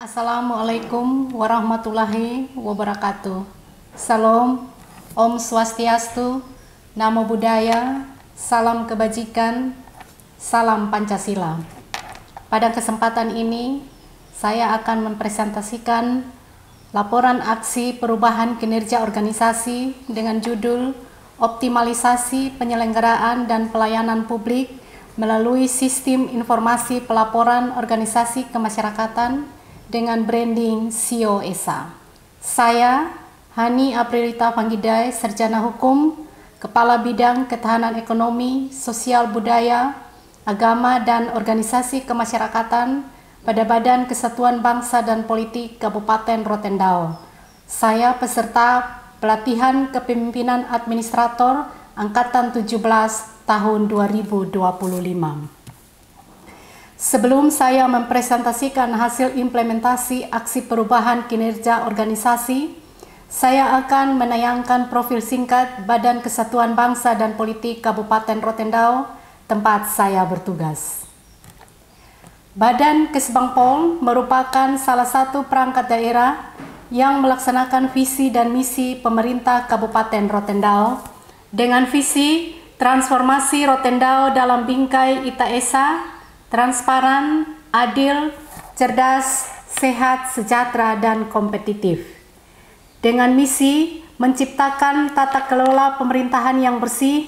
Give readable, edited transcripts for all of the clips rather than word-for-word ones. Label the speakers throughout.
Speaker 1: Assalamualaikum warahmatullahi wabarakatuh. Salam, Om Swastiastu, Namo Buddhaya, salam kebajikan, salam Pancasila. Pada kesempatan ini, saya akan mempresentasikan laporan aksi perubahan kinerja organisasi dengan judul Optimalisasi Penyelenggaraan dan Pelayanan Publik melalui Sistem Informasi Pelaporan Organisasi Kemasyarakatan dengan branding SIO ESA. Saya, Hani Aprilita Panggidai, Sarjana Hukum, Kepala Bidang Ketahanan Ekonomi, Sosial Budaya, Agama, dan Organisasi Kemasyarakatan pada Badan Kesatuan Bangsa dan Politik Kabupaten Rotendao. Saya peserta pelatihan kepemimpinan administrator Angkatan 17 tahun 2025. Sebelum saya mempresentasikan hasil implementasi aksi perubahan kinerja organisasi, saya akan menayangkan profil singkat Badan Kesatuan Bangsa dan Politik Kabupaten Rotendao, tempat saya bertugas. Badan Kesbangpol merupakan salah satu perangkat daerah yang melaksanakan visi dan misi pemerintah Kabupaten Rotendao dengan visi transformasi Rotendao dalam bingkai ITAESA, transparan, adil, cerdas, sehat, sejahtera, dan kompetitif. Dengan misi menciptakan tata kelola pemerintahan yang bersih,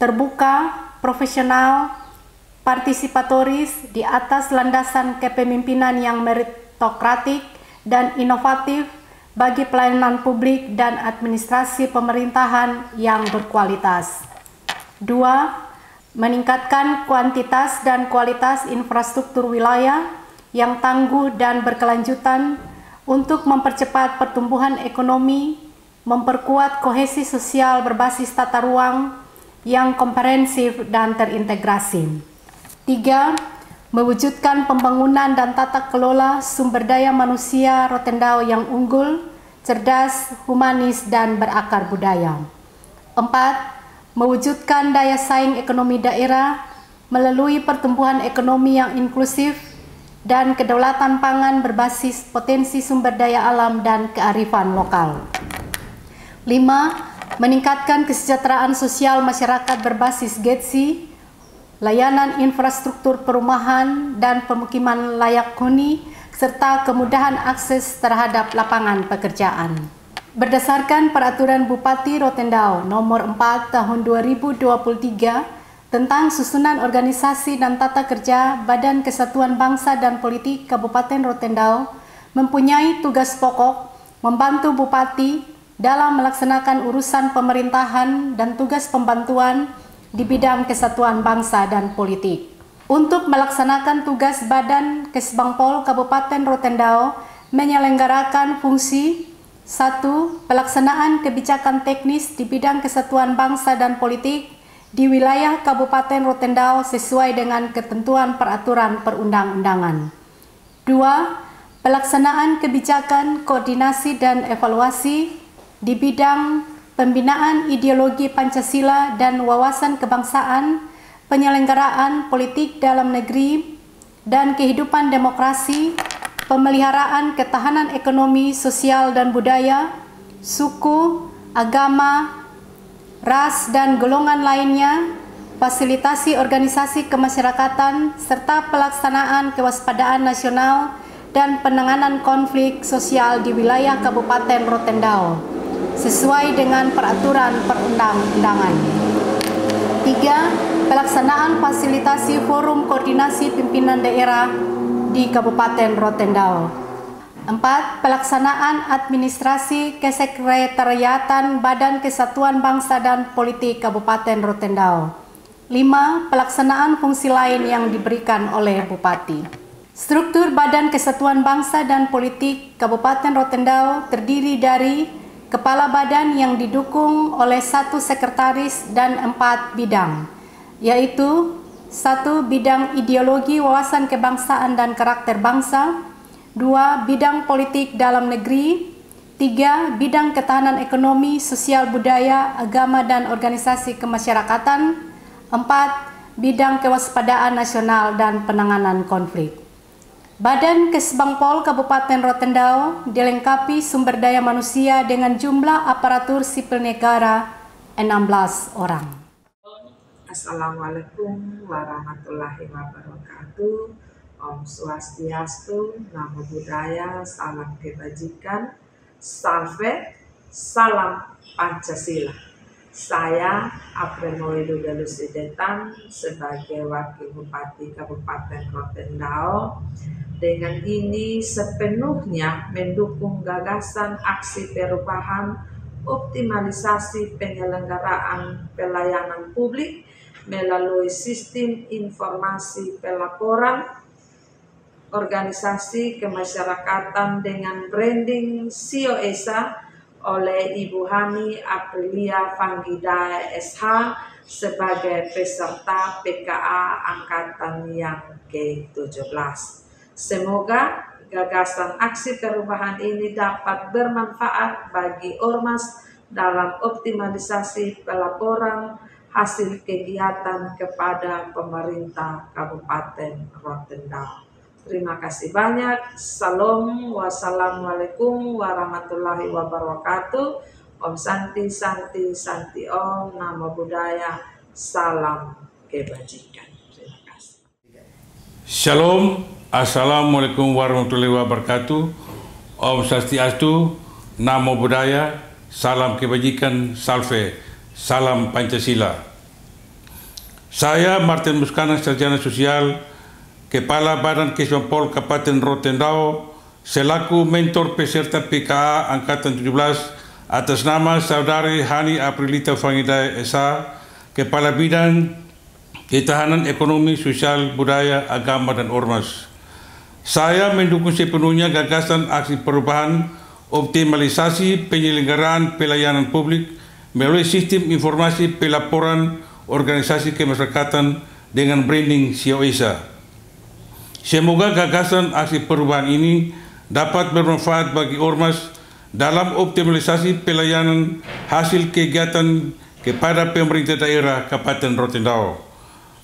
Speaker 1: terbuka, profesional, partisipatoris di atas landasan kepemimpinan yang meritokratik dan inovatif bagi pelayanan publik dan administrasi pemerintahan yang berkualitas. 2. Meningkatkan kuantitas dan kualitas infrastruktur wilayah yang tangguh dan berkelanjutan untuk mempercepat pertumbuhan ekonomi, memperkuat kohesi sosial berbasis tata ruang yang komprehensif dan terintegrasi. 3. Mewujudkan pembangunan dan tata kelola sumber daya manusia Rotendao yang unggul, cerdas, humanis, dan berakar budaya. 4. Mewujudkan daya saing ekonomi daerah melalui pertumbuhan ekonomi yang inklusif dan kedaulatan pangan berbasis potensi sumber daya alam dan kearifan lokal. 5. Meningkatkan kesejahteraan sosial masyarakat berbasis GETSI, layanan infrastruktur perumahan dan pemukiman layak huni, serta kemudahan akses terhadap lapangan pekerjaan. Berdasarkan Peraturan Bupati Rotendao Nomor 4 Tahun 2023 tentang susunan organisasi dan tata kerja Badan Kesatuan Bangsa dan Politik Kabupaten Rotendao mempunyai tugas pokok membantu Bupati dalam melaksanakan urusan pemerintahan dan tugas pembantuan di bidang kesatuan bangsa dan politik. Untuk melaksanakan tugas Badan Kesbangpol Kabupaten Rotendao menyelenggarakan fungsi 1. Pelaksanaan kebijakan teknis di bidang kesatuan bangsa dan politik di wilayah Kabupaten Rotendao sesuai dengan ketentuan peraturan perundang-undangan. 2. Pelaksanaan kebijakan koordinasi dan evaluasi di bidang pembinaan ideologi Pancasila dan wawasan kebangsaan, penyelenggaraan politik dalam negeri, dan kehidupan demokrasi, pemeliharaan ketahanan ekonomi, sosial, dan budaya, suku, agama, ras, dan golongan lainnya, fasilitasi organisasi kemasyarakatan, serta pelaksanaan kewaspadaan nasional dan penanganan konflik sosial di wilayah Kabupaten Rotendao, sesuai dengan peraturan perundang-undangan. 3. Pelaksanaan fasilitasi forum koordinasi pimpinan daerah di Kabupaten Rotendao. 4. Pelaksanaan administrasi kesekretariatan Badan Kesatuan Bangsa dan Politik Kabupaten Rotendao. 5. Pelaksanaan fungsi lain yang diberikan oleh Bupati. Struktur Badan Kesatuan Bangsa dan Politik Kabupaten Rotendao terdiri dari Kepala Badan yang didukung oleh 1 sekretaris dan 4 bidang, yaitu 1. Bidang ideologi, wawasan kebangsaan dan karakter bangsa. 2. Bidang politik dalam negeri. 3. Bidang ketahanan ekonomi, sosial budaya, agama dan organisasi kemasyarakatan. 4. Bidang kewaspadaan nasional dan penanganan konflik. Badan Kesbangpol Kabupaten Rotendao dilengkapi sumber daya manusia dengan jumlah aparatur sipil negara 16 orang.
Speaker 2: Assalamualaikum warahmatullahi wabarakatuh. Om Swastiastu, Namo Buddhaya, salam kebajikan, salve, salam Pancasila. Saya Apreno Widodo Sidetan sebagai Wakil Bupati Kabupaten Rotendao. Dengan ini sepenuhnya mendukung gagasan aksi perubahan optimalisasi penyelenggaraan pelayanan publik melalui sistem informasi pelaporan organisasi kemasyarakatan dengan branding SIO-ESA oleh Ibu Hani Aprilia Fanggida SH sebagai peserta PKA Angkatan yang ke-17. Semoga gagasan aksi perubahan ini dapat bermanfaat bagi Ormas dalam optimalisasi pelaporan hasil kegiatan kepada pemerintah Kabupaten Rotendao. Terima kasih banyak. Salam, wassalamualaikum warahmatullahi wabarakatuh. Om Santi Santi Santi Om, Namo Buddhaya, salam kebajikan. Terima kasih.
Speaker 3: Shalom, assalamualaikum warahmatullahi wabarakatuh. Om Swastiastu, Namo Buddhaya, salam kebajikan, salve, salam Pancasila. Saya Martin Muskana, Sarjana Sosial, Kepala Badan Kesbangpol Kabupaten Rotendao, selaku mentor peserta PKA Angkatan 17 atas nama Saudari Hani Aprilita Fanggida SH, Kepala Bidang Ketahanan Ekonomi, Sosial, Budaya, Agama, dan Ormas. Saya mendukung sepenuhnya gagasan aksi perubahan optimalisasi penyelenggaraan pelayanan publik melalui sistem informasi pelaporan organisasi kemasyarakatan dengan branding SIO-ESA. Semoga gagasan aksi perubahan ini dapat bermanfaat bagi Ormas dalam optimalisasi pelayanan hasil kegiatan kepada pemerintah daerah Kabupaten Rotendao.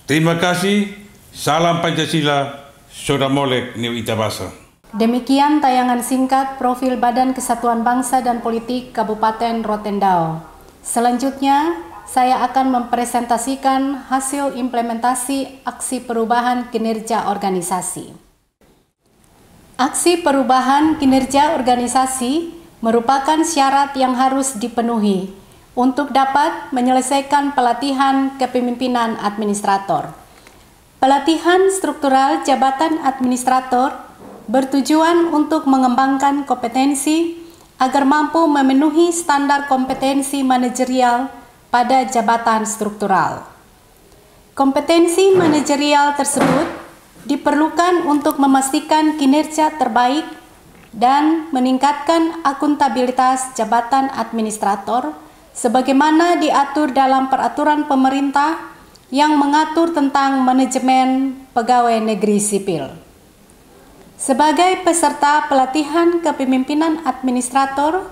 Speaker 3: Terima kasih, salam Pancasila, Soda Molek New Itabasa.
Speaker 1: Demikian tayangan singkat profil Badan Kesatuan Bangsa dan Politik Kabupaten Rotendao. Selanjutnya, saya akan mempresentasikan hasil implementasi aksi perubahan kinerja organisasi. Aksi perubahan kinerja organisasi merupakan syarat yang harus dipenuhi untuk dapat menyelesaikan pelatihan kepemimpinan administrator. Pelatihan struktural jabatan administrator bertujuan untuk mengembangkan kompetensi agar mampu memenuhi standar kompetensi manajerial pada jabatan struktural. Kompetensi manajerial tersebut diperlukan untuk memastikan kinerja terbaik dan meningkatkan akuntabilitas jabatan administrator sebagaimana diatur dalam peraturan pemerintah yang mengatur tentang manajemen pegawai negeri sipil. Sebagai peserta pelatihan kepemimpinan administrator,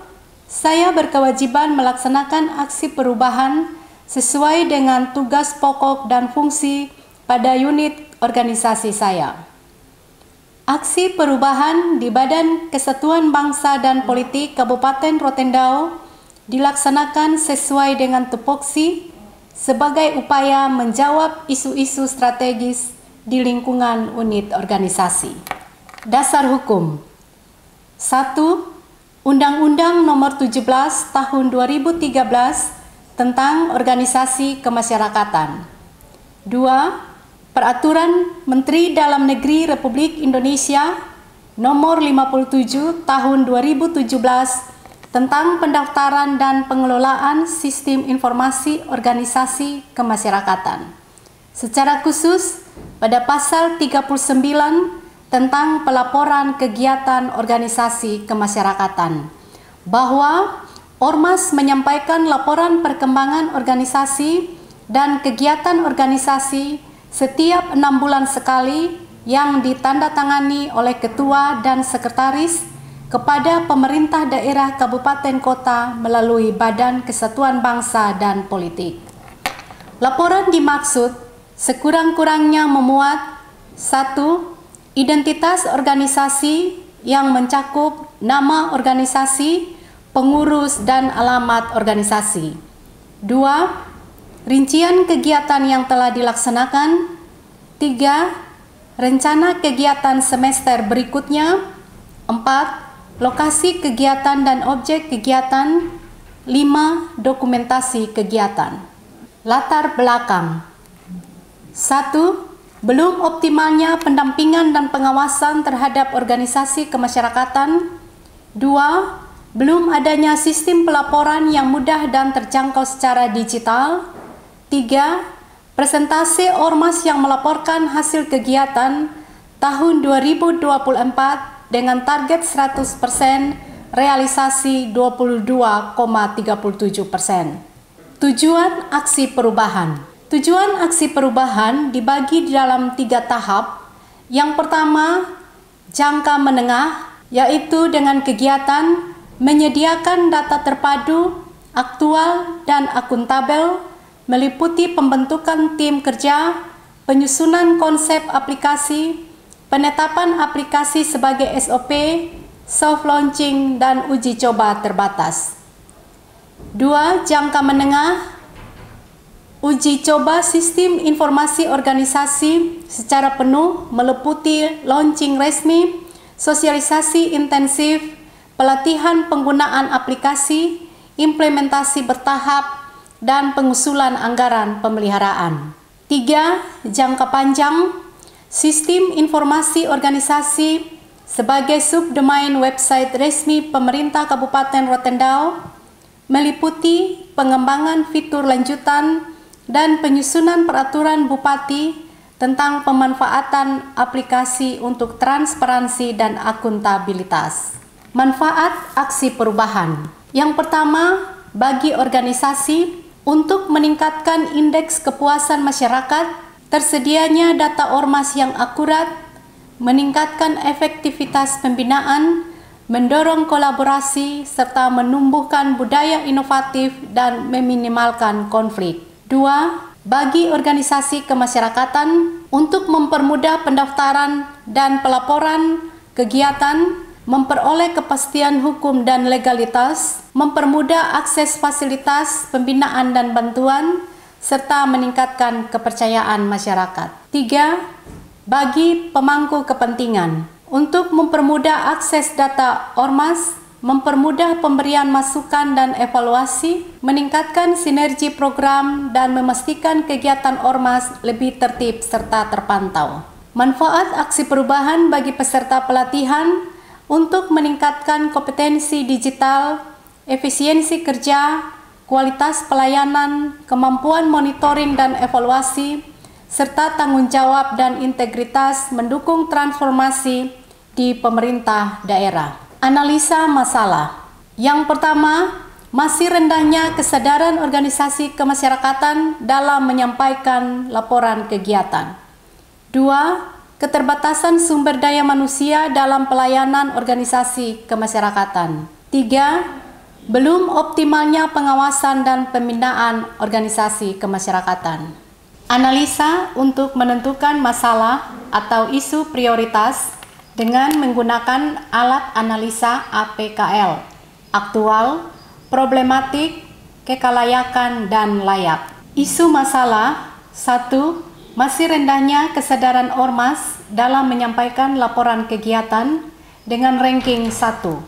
Speaker 1: saya berkewajiban melaksanakan aksi perubahan sesuai dengan tugas pokok dan fungsi pada unit organisasi saya. Aksi perubahan di Badan Kesatuan Bangsa dan Politik Kabupaten Rotendao dilaksanakan sesuai dengan tupoksi sebagai upaya menjawab isu-isu strategis di lingkungan unit organisasi. Dasar hukum 1. Undang-Undang Nomor 17 Tahun 2013 tentang Organisasi Kemasyarakatan. 2. Peraturan Menteri Dalam Negeri Republik Indonesia Nomor 57 Tahun 2017 tentang pendaftaran dan pengelolaan sistem informasi organisasi kemasyarakatan. Secara khusus pada pasal 39 tentang pelaporan kegiatan organisasi kemasyarakatan, bahwa Ormas menyampaikan laporan perkembangan organisasi dan kegiatan organisasi setiap 6 bulan sekali yang ditandatangani oleh Ketua dan Sekretaris kepada pemerintah daerah kabupaten kota melalui Badan Kesatuan Bangsa dan Politik. Laporan dimaksud sekurang-kurangnya memuat 1. identitas organisasi yang mencakup nama organisasi, pengurus, dan alamat organisasi. 2. Rincian kegiatan yang telah dilaksanakan. 3. Rencana kegiatan semester berikutnya. 4. Lokasi kegiatan dan objek kegiatan. 5. Dokumentasi kegiatan. Latar belakang. 1. Belum optimalnya pendampingan dan pengawasan terhadap organisasi kemasyarakatan. 2. Belum adanya sistem pelaporan yang mudah dan terjangkau secara digital. 3. Presentasi ormas yang melaporkan hasil kegiatan tahun 2024 dengan target 100%, realisasi 22,37%. Tujuan aksi perubahan. Tujuan aksi perubahan dibagi di dalam 3 tahap. Yang pertama, jangka menengah, yaitu dengan kegiatan menyediakan data terpadu, aktual, dan akuntabel, meliputi pembentukan tim kerja, penyusunan konsep aplikasi, penetapan aplikasi sebagai SOP, soft launching, dan uji coba terbatas. 2. Jangka menengah, uji coba sistem informasi organisasi secara penuh meliputi launching resmi, sosialisasi intensif, pelatihan penggunaan aplikasi, implementasi bertahap, dan pengusulan anggaran pemeliharaan. 3. Jangka panjang, sistem informasi organisasi sebagai subdomain website resmi pemerintah Kabupaten Rotendao, meliputi pengembangan fitur lanjutan dan penyusunan peraturan Bupati tentang pemanfaatan aplikasi untuk transparansi dan akuntabilitas. Manfaat aksi perubahan. Yang pertama, bagi organisasi untuk meningkatkan indeks kepuasan masyarakat, tersedianya data ormas yang akurat, meningkatkan efektivitas pembinaan, mendorong kolaborasi, serta menumbuhkan budaya inovatif dan meminimalkan konflik. 2. Bagi organisasi kemasyarakatan untuk mempermudah pendaftaran dan pelaporan kegiatan, memperoleh kepastian hukum dan legalitas, mempermudah akses fasilitas, pembinaan dan bantuan, serta meningkatkan kepercayaan masyarakat. 3. Bagi pemangku kepentingan untuk mempermudah akses data ormas, mempermudah pemberian masukan dan evaluasi, meningkatkan sinergi program, dan memastikan kegiatan ormas lebih tertib serta terpantau. Manfaat aksi perubahan bagi peserta pelatihan untuk meningkatkan kompetensi digital, efisiensi kerja, kualitas pelayanan, kemampuan monitoring dan evaluasi, serta tanggung jawab dan integritas mendukung transformasi di pemerintah daerah. Analisa masalah. Yang pertama, masih rendahnya kesadaran organisasi kemasyarakatan dalam menyampaikan laporan kegiatan. 2. Keterbatasan sumber daya manusia dalam pelayanan organisasi kemasyarakatan. 3. Belum optimalnya pengawasan dan pembinaan organisasi kemasyarakatan. Analisa untuk menentukan masalah atau isu prioritas dengan menggunakan alat analisa APKL, aktual, problematik, kekalayakan, dan layak. Isu masalah. 1. Masih rendahnya kesadaran ormas dalam menyampaikan laporan kegiatan dengan ranking 1.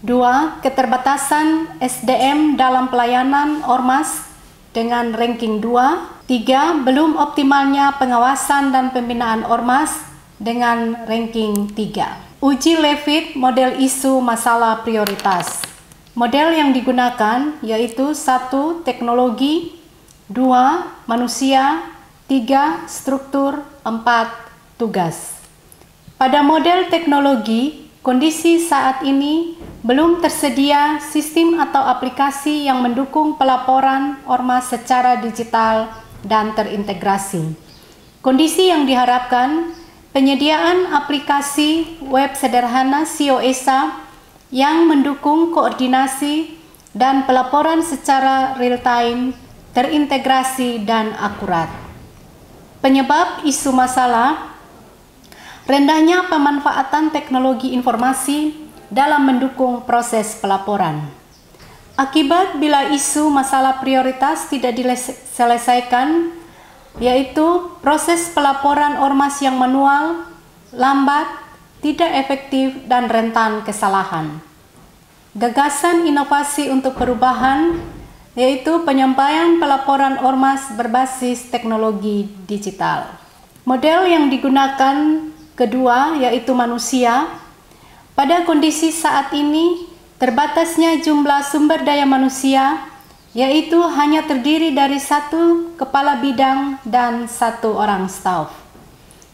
Speaker 1: 2. Keterbatasan SDM dalam pelayanan ormas dengan ranking 2. 3. Belum optimalnya pengawasan dan pembinaan ormas dengan ranking 3. Uji Levitt model isu masalah prioritas. Model yang digunakan yaitu 1. Teknologi, 2. Manusia, 3. Struktur, 4. Tugas. Pada model teknologi, kondisi saat ini belum tersedia sistem atau aplikasi yang mendukung pelaporan ormas secara digital dan terintegrasi. Kondisi yang diharapkan, penyediaan aplikasi web sederhana COESA yang mendukung koordinasi dan pelaporan secara real-time, terintegrasi, dan akurat. Penyebab isu masalah. Rendahnya pemanfaatan teknologi informasi dalam mendukung proses pelaporan. Akibat bila isu masalah prioritas tidak diselesaikan, yaitu proses pelaporan ormas yang manual, lambat, tidak efektif, dan rentan kesalahan. Gagasan inovasi untuk perubahan, yaitu penyampaian pelaporan ormas berbasis teknologi digital. Model yang digunakan kedua yaitu manusia. Pada kondisi saat ini, terbatasnya jumlah sumber daya manusia, yaitu hanya terdiri dari 1 kepala bidang dan 1 orang staf.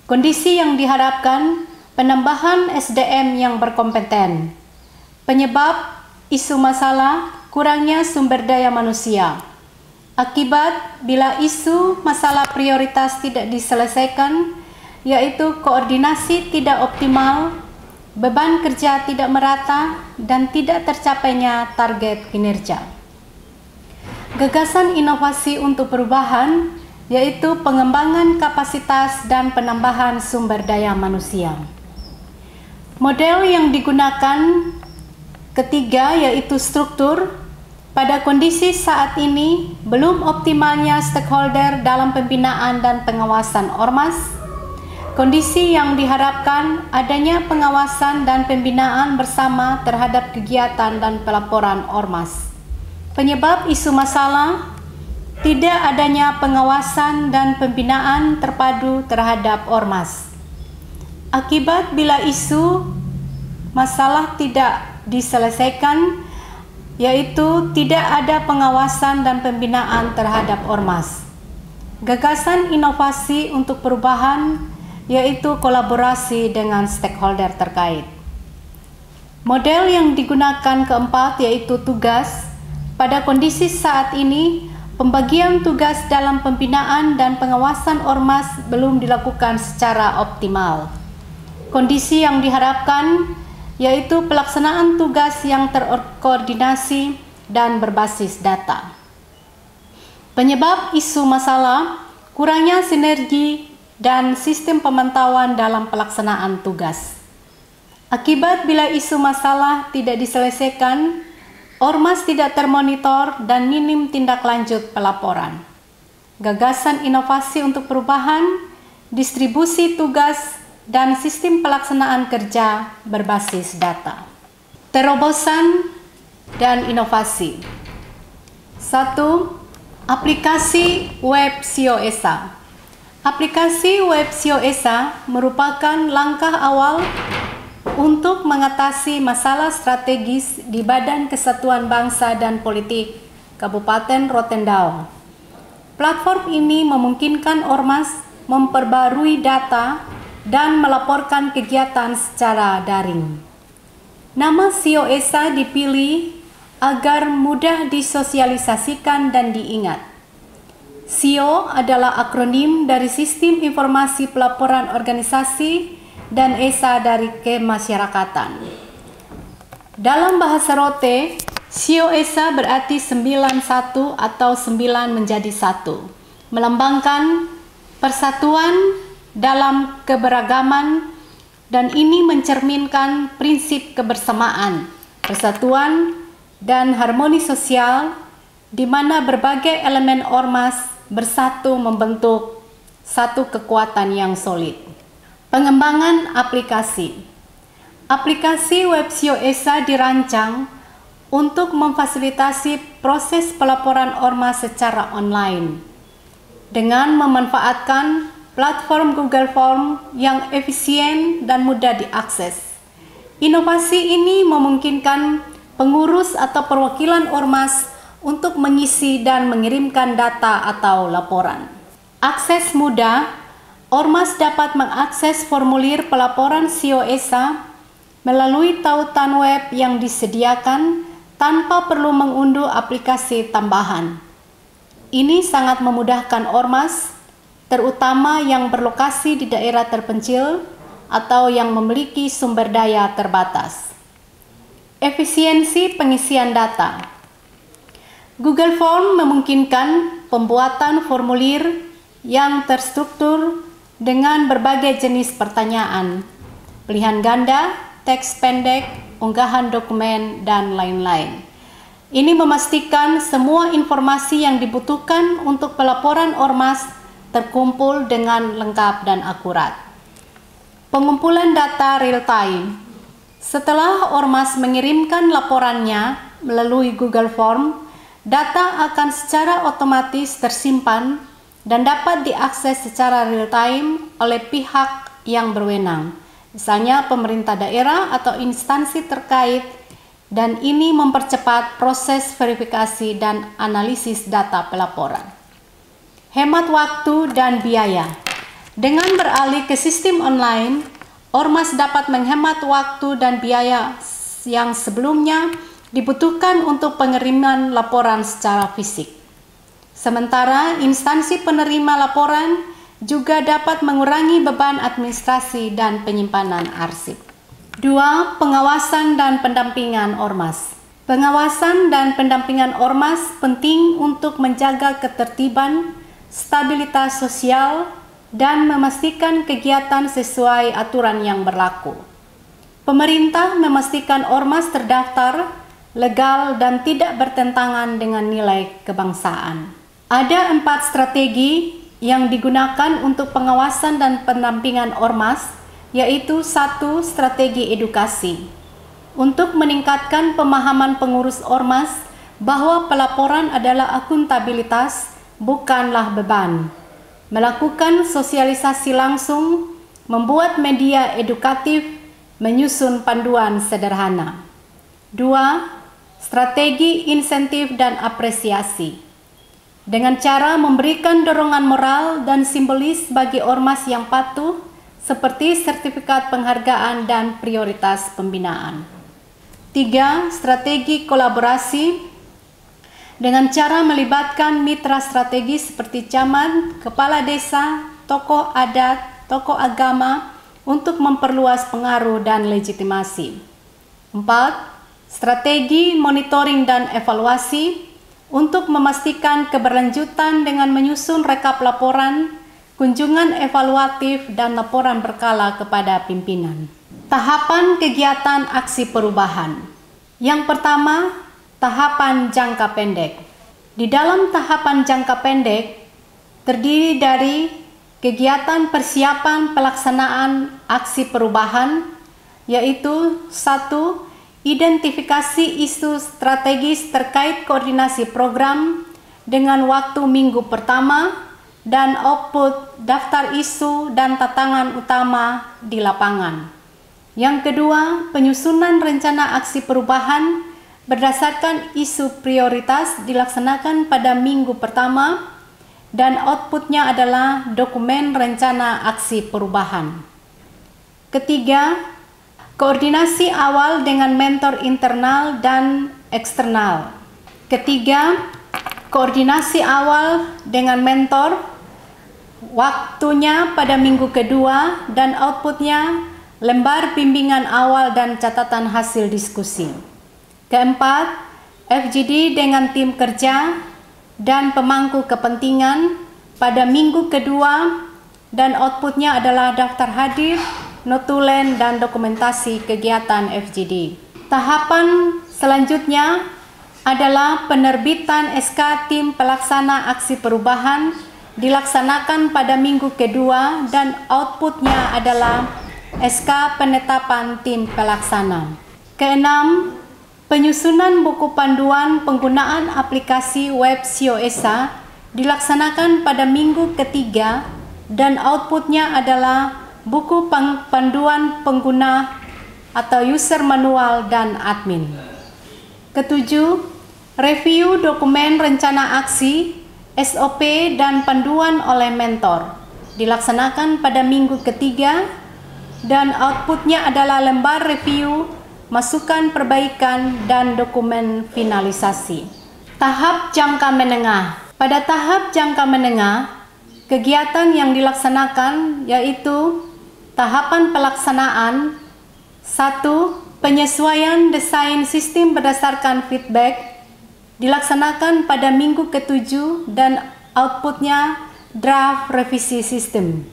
Speaker 1: Kondisi yang diharapkan penambahan SDM yang berkompeten. Penyebab isu masalah kurangnya sumber daya manusia. Akibat bila isu masalah prioritas tidak diselesaikan, yaitu koordinasi tidak optimal, beban kerja tidak merata, dan tidak tercapainya target kinerja. Gagasan inovasi untuk perubahan, yaitu pengembangan kapasitas dan penambahan sumber daya manusia. Model yang digunakan ketiga yaitu struktur. Pada kondisi saat ini, belum optimalnya stakeholder dalam pembinaan dan pengawasan ormas. Kondisi yang diharapkan adanya pengawasan dan pembinaan bersama terhadap kegiatan dan pelaporan ormas. Penyebab isu masalah, tidak adanya pengawasan dan pembinaan terpadu terhadap ormas. Akibat bila isu masalah tidak diselesaikan, yaitu tidak ada pengawasan dan pembinaan terhadap ormas. Gagasan inovasi untuk perubahan, yaitu kolaborasi dengan stakeholder terkait. Model yang digunakan keempat yaitu tugas. Pada kondisi saat ini, pembagian tugas dalam pembinaan dan pengawasan ormas belum dilakukan secara optimal. Kondisi yang diharapkan yaitu pelaksanaan tugas yang terkoordinasi dan berbasis data. Penyebab isu masalah, kurangnya sinergi dan sistem pemantauan dalam pelaksanaan tugas. Akibat bila isu masalah tidak diselesaikan, ormas tidak termonitor dan minim tindak lanjut pelaporan. Gagasan inovasi untuk perubahan, distribusi tugas, dan sistem pelaksanaan kerja berbasis data. Terobosan dan inovasi. 1. Aplikasi web SIO-ESA. Aplikasi web SIO-ESA merupakan langkah awal untuk mengatasi masalah strategis di Badan Kesatuan Bangsa dan Politik Kabupaten Rotendao. Platform ini memungkinkan ormas memperbarui data dan melaporkan kegiatan secara daring. Nama SIO-ESA dipilih agar mudah disosialisasikan dan diingat. SIO adalah akronim dari Sistem Informasi Pelaporan Organisasi dan ESA dari Kemasyarakatan. Dalam bahasa Rote, SIO-ESA berarti 91 atau 9 menjadi 1, melambangkan persatuan dalam keberagaman, dan ini mencerminkan prinsip kebersamaan, persatuan, dan harmoni sosial di mana berbagai elemen ormas bersatu membentuk satu kekuatan yang solid. Pengembangan aplikasi. Aplikasi web SIO-ESA dirancang untuk memfasilitasi proses pelaporan ormas secara online dengan memanfaatkan platform Google Form yang efisien dan mudah diakses. Inovasi ini memungkinkan pengurus atau perwakilan ormas untuk mengisi dan mengirimkan data atau laporan. Akses mudah, ormas dapat mengakses formulir pelaporan SIO-ESA melalui tautan web yang disediakan tanpa perlu mengunduh aplikasi tambahan. Ini sangat memudahkan ormas, terutama yang berlokasi di daerah terpencil atau yang memiliki sumber daya terbatas. Efisiensi pengisian data. Google Form memungkinkan pembuatan formulir yang terstruktur dengan berbagai jenis pertanyaan, pilihan ganda, teks pendek, unggahan dokumen, dan lain-lain. Ini memastikan semua informasi yang dibutuhkan untuk pelaporan ormas terkumpul dengan lengkap dan akurat. Pengumpulan data real-time. Setelah ormas mengirimkan laporannya melalui Google Form, data akan secara otomatis tersimpan dan dapat diakses secara real-time oleh pihak yang berwenang, misalnya pemerintah daerah atau instansi terkait, dan ini mempercepat proses verifikasi dan analisis data pelaporan. Hemat waktu dan biaya. Dengan beralih ke sistem online, ormas dapat menghemat waktu dan biaya yang sebelumnya dibutuhkan untuk pengiriman laporan secara fisik. Sementara instansi penerima laporan juga dapat mengurangi beban administrasi dan penyimpanan arsip. 2. Pengawasan dan pendampingan ormas. Pengawasan dan pendampingan ormas penting untuk menjaga ketertiban, stabilitas sosial, dan memastikan kegiatan sesuai aturan yang berlaku. Pemerintah memastikan ormas terdaftar, legal, dan tidak bertentangan dengan nilai kebangsaan. Ada 4 strategi yang digunakan untuk pengawasan dan pendampingan ormas, yaitu 1. Strategi edukasi. Untuk meningkatkan pemahaman pengurus ormas bahwa pelaporan adalah akuntabilitas, bukanlah beban. Melakukan sosialisasi langsung, membuat media edukatif, menyusun panduan sederhana. 2. Strategi insentif dan apresiasi. Dengan cara memberikan dorongan moral dan simbolis bagi ormas yang patuh, seperti sertifikat penghargaan dan prioritas pembinaan. 3. Strategi kolaborasi. Dengan cara melibatkan mitra strategis seperti camat, kepala desa, tokoh adat, tokoh agama untuk memperluas pengaruh dan legitimasi. 4. Strategi monitoring dan evaluasi. Untuk memastikan keberlanjutan dengan menyusun rekap laporan, kunjungan evaluatif, dan laporan berkala kepada pimpinan. Tahapan kegiatan aksi perubahan. Yang pertama, tahapan jangka pendek. Di dalam tahapan jangka pendek, terdiri dari kegiatan persiapan pelaksanaan aksi perubahan, yaitu 1. Identifikasi isu strategis terkait koordinasi program dengan waktu minggu pertama dan output daftar isu dan tantangan utama di lapangan. Yang kedua, penyusunan rencana aksi perubahan berdasarkan isu prioritas dilaksanakan pada minggu pertama dan outputnya adalah dokumen rencana aksi perubahan. Ketiga, koordinasi awal dengan mentor internal dan eksternal. Ketiga, koordinasi awal dengan mentor, waktunya pada minggu kedua dan outputnya lembar bimbingan awal dan catatan hasil diskusi. Keempat, FGD dengan tim kerja dan pemangku kepentingan pada minggu kedua dan outputnya adalah daftar hadir, notulen, dan dokumentasi kegiatan FGD. Tahapan selanjutnya adalah penerbitan SK tim pelaksana aksi perubahan dilaksanakan pada minggu kedua dan outputnya adalah SK penetapan tim pelaksana. Keenam, penyusunan buku panduan penggunaan aplikasi web SIO-ESA dilaksanakan pada minggu ketiga dan outputnya adalah buku panduan pengguna atau user manual dan admin. Ketujuh, review dokumen rencana aksi, SOP, dan panduan oleh mentor dilaksanakan pada minggu ketiga dan outputnya adalah lembar review, masukan perbaikan, dan dokumen finalisasi. Tahap jangka menengah. Pada tahap jangka menengah, kegiatan yang dilaksanakan yaitu tahapan pelaksanaan. 1. Penyesuaian desain sistem berdasarkan feedback dilaksanakan pada minggu ke-7 dan outputnya draft revisi sistem.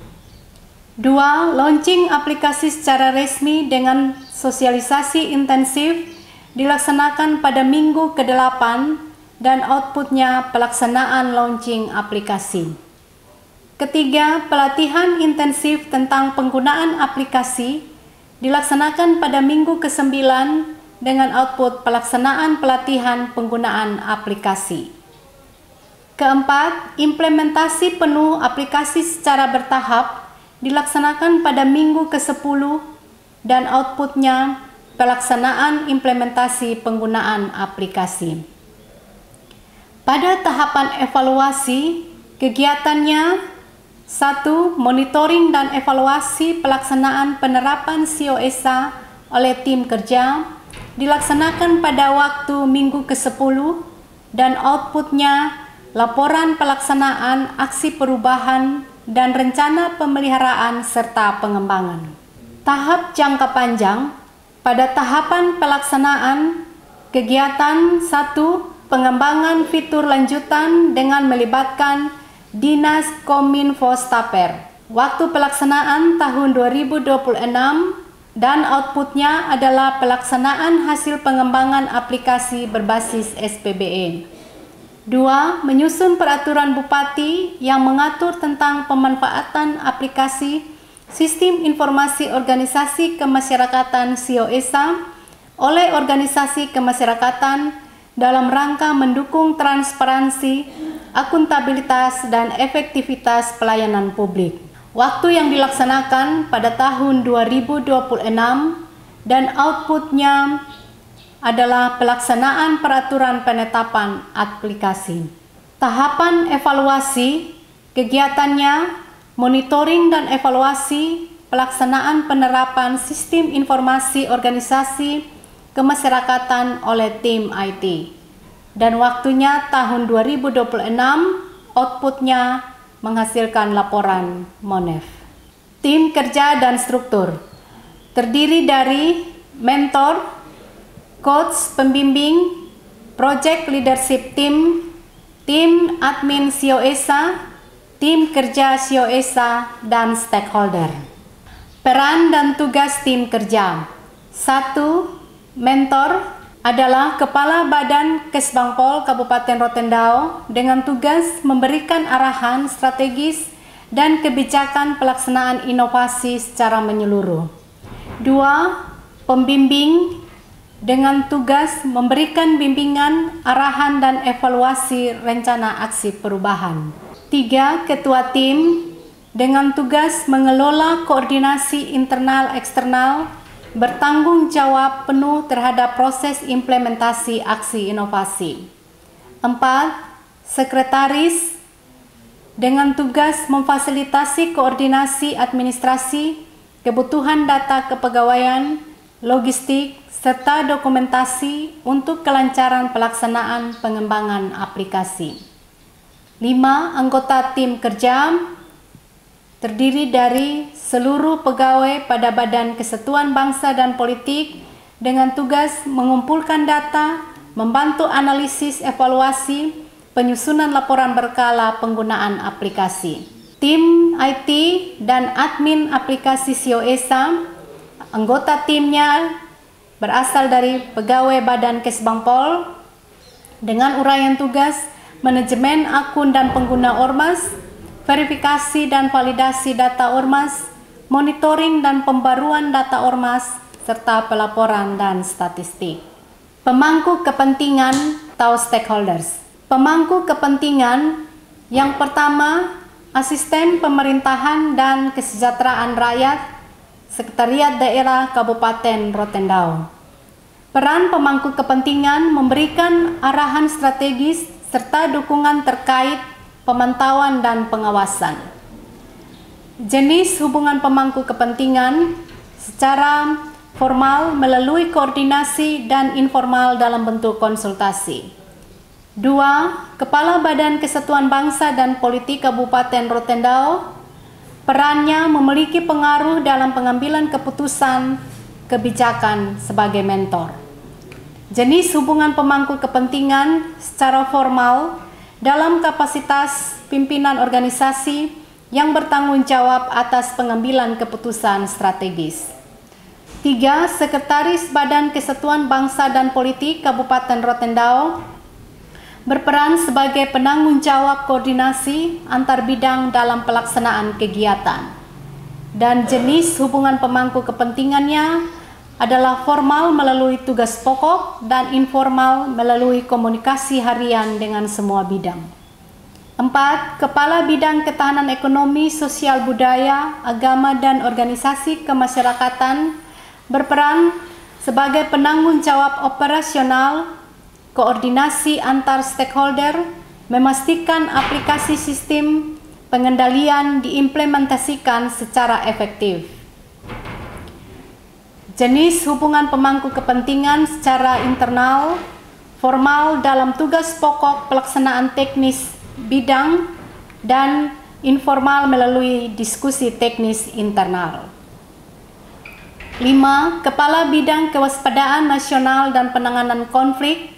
Speaker 1: 2. Launching aplikasi secara resmi dengan sosialisasi intensif dilaksanakan pada minggu ke-8 dan outputnya pelaksanaan launching aplikasi. Ketiga, pelatihan intensif tentang penggunaan aplikasi dilaksanakan pada minggu ke-9 dengan output pelaksanaan pelatihan penggunaan aplikasi. Keempat, implementasi penuh aplikasi secara bertahap dilaksanakan pada minggu ke-10 dan outputnya pelaksanaan implementasi penggunaan aplikasi. Pada tahapan evaluasi, kegiatannya 1. Monitoring dan evaluasi pelaksanaan penerapan COESA oleh tim kerja dilaksanakan pada waktu minggu ke-10 dan outputnya laporan pelaksanaan aksi perubahan dan rencana pemeliharaan serta pengembangan. Tahap jangka panjang, pada tahapan pelaksanaan, kegiatan 1. Pengembangan fitur lanjutan dengan melibatkan Dinas Kominfo Staper. Waktu pelaksanaan tahun 2026 dan outputnya adalah pelaksanaan hasil pengembangan aplikasi berbasis SPBE. 2. Menyusun peraturan Bupati yang mengatur tentang pemanfaatan aplikasi Sistem Informasi Organisasi Kemasyarakatan COESA oleh organisasi kemasyarakatan dalam rangka mendukung transparansi, akuntabilitas, dan efektivitas pelayanan publik. Waktu yang dilaksanakan pada tahun 2026 dan outputnya adalah pelaksanaan peraturan penetapan aplikasi. Tahapan evaluasi, kegiatannya monitoring dan evaluasi pelaksanaan penerapan sistem informasi organisasi kemasyarakatan oleh tim IT. Dan waktunya tahun 2026, outputnya menghasilkan laporan MONEF. Tim kerja dan struktur terdiri dari mentor, coach pembimbing, project leadership team, tim admin COESA, tim kerja COESA, dan stakeholder. Peran dan tugas tim kerja. 1. Mentor adalah Kepala Badan Kesbangpol Kabupaten Rotendao dengan tugas memberikan arahan strategis dan kebijakan pelaksanaan inovasi secara menyeluruh. 2. Pembimbing dengan tugas memberikan bimbingan, arahan, dan evaluasi rencana aksi perubahan. 3. Ketua tim dengan tugas mengelola koordinasi internal eksternal, bertanggung jawab penuh terhadap proses implementasi aksi inovasi. 4. Sekretaris dengan tugas memfasilitasi koordinasi administrasi, kebutuhan data kepegawaian, logistik, serta dokumentasi untuk kelancaran pelaksanaan pengembangan aplikasi. 5. Anggota tim kerja terdiri dari seluruh pegawai pada Badan Kesatuan Bangsa dan Politik dengan tugas mengumpulkan data, membantu analisis evaluasi, penyusunan laporan berkala penggunaan aplikasi. Tim IT dan admin aplikasi COESA, anggota timnya berasal dari pegawai Badan Kesbangpol dengan uraian tugas manajemen akun dan pengguna Ormas, verifikasi dan validasi data Ormas, monitoring dan pembaruan data Ormas, serta pelaporan dan statistik. Pemangku kepentingan atau stakeholders. Pemangku kepentingan yang pertama, Asisten Pemerintahan dan Kesejahteraan Rakyat, Sekretariat Daerah Kabupaten Rotendao. Peran pemangku kepentingan memberikan arahan strategis serta dukungan terkait pemantauan dan pengawasan. Jenis hubungan pemangku kepentingan secara formal melalui koordinasi dan informal dalam bentuk konsultasi. 2. Kepala Badan Kesatuan Bangsa dan Politik Kabupaten Rotendao, perannya memiliki pengaruh dalam pengambilan keputusan kebijakan sebagai mentor. Jenis hubungan pemangku kepentingan secara formal dalam kapasitas pimpinan organisasi, yang bertanggung jawab atas pengambilan keputusan strategis. 3. Sekretaris Badan Kesatuan Bangsa dan Politik Kabupaten Rotendao berperan sebagai penanggung jawab koordinasi antar bidang dalam pelaksanaan kegiatan. Dan jenis hubungan pemangku kepentingannya adalah formal melalui tugas pokok dan informal melalui komunikasi harian dengan semua bidang. 4. Kepala Bidang Ketahanan Ekonomi, Sosial Budaya, Agama, dan Organisasi Kemasyarakatan berperan sebagai penanggung jawab operasional, koordinasi antar stakeholder, memastikan aplikasi sistem pengendalian diimplementasikan secara efektif. Jenis hubungan pemangku kepentingan secara internal, formal dalam tugas pokok pelaksanaan teknis bidang, dan informal melalui diskusi teknis internal. 5. Kepala Bidang Kewaspadaan Nasional dan Penanganan Konflik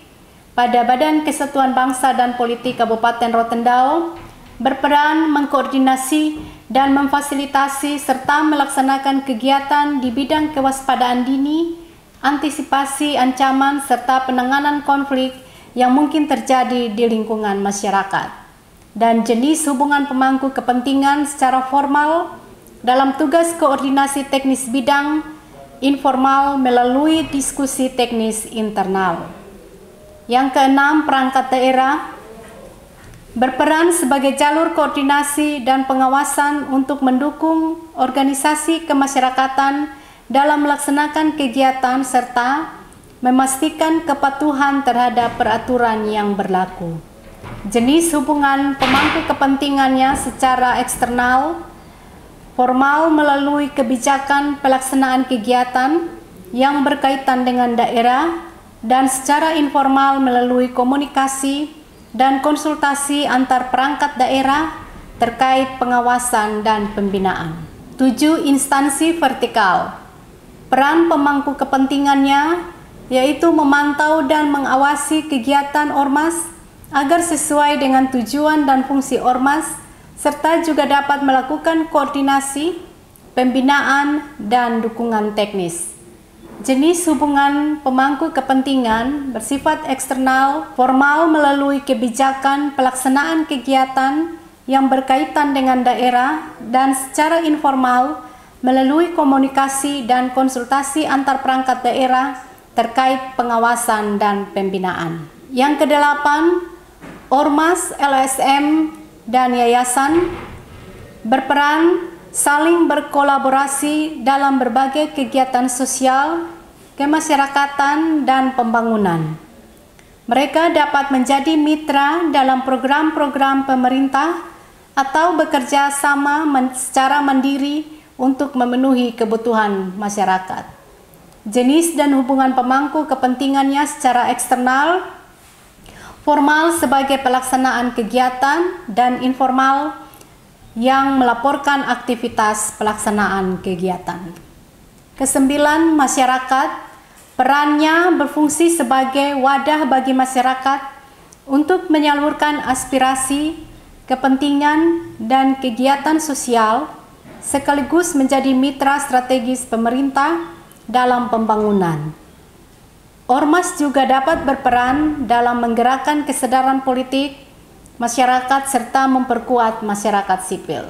Speaker 1: pada Badan Kesatuan Bangsa dan Politik Kabupaten Rotendao berperan mengkoordinasi dan memfasilitasi serta melaksanakan kegiatan di bidang kewaspadaan dini, antisipasi ancaman serta penanganan konflik yang mungkin terjadi di lingkungan masyarakat. Dan jenis hubungan pemangku kepentingan secara formal dalam tugas koordinasi teknis bidang, informal melalui diskusi teknis internal. Yang keenam, perangkat daerah berperan sebagai jalur koordinasi dan pengawasan untuk mendukung organisasi kemasyarakatan dalam melaksanakan kegiatan serta memastikan kepatuhan terhadap peraturan yang berlaku. Jenis hubungan pemangku kepentingannya secara eksternal, formal melalui kebijakan pelaksanaan kegiatan yang berkaitan dengan daerah, dan secara informal melalui komunikasi dan konsultasi antar perangkat daerah terkait pengawasan dan pembinaan. 7. Instansi vertikal. Peran pemangku kepentingannya yaitu memantau dan mengawasi kegiatan ormas agar sesuai dengan tujuan dan fungsi ormas, serta juga dapat melakukan koordinasi, pembinaan, dan dukungan teknis. Jenis hubungan pemangku kepentingan bersifat eksternal, formal melalui kebijakan pelaksanaan kegiatan yang berkaitan dengan daerah, dan secara informal melalui komunikasi dan konsultasi antar perangkat daerah terkait pengawasan dan pembinaan. Yang kedelapan, ormas, LSM, dan yayasan berperan saling berkolaborasi dalam berbagai kegiatan sosial, kemasyarakatan, dan pembangunan. Mereka dapat menjadi mitra dalam program-program pemerintah atau bekerja sama secara mandiri untuk memenuhi kebutuhan masyarakat. Jenis dan hubungan pemangku kepentingannya secara eksternal, formal sebagai pelaksanaan kegiatan, dan informal yang melaporkan aktivitas pelaksanaan kegiatan. Kesembilan, masyarakat. Perannya berfungsi sebagai wadah bagi masyarakat untuk menyalurkan aspirasi, kepentingan, dan kegiatan sosial, sekaligus menjadi mitra strategis pemerintah dalam pembangunan. Ormas juga dapat berperan dalam menggerakkan kesadaran politik masyarakat serta memperkuat masyarakat sipil.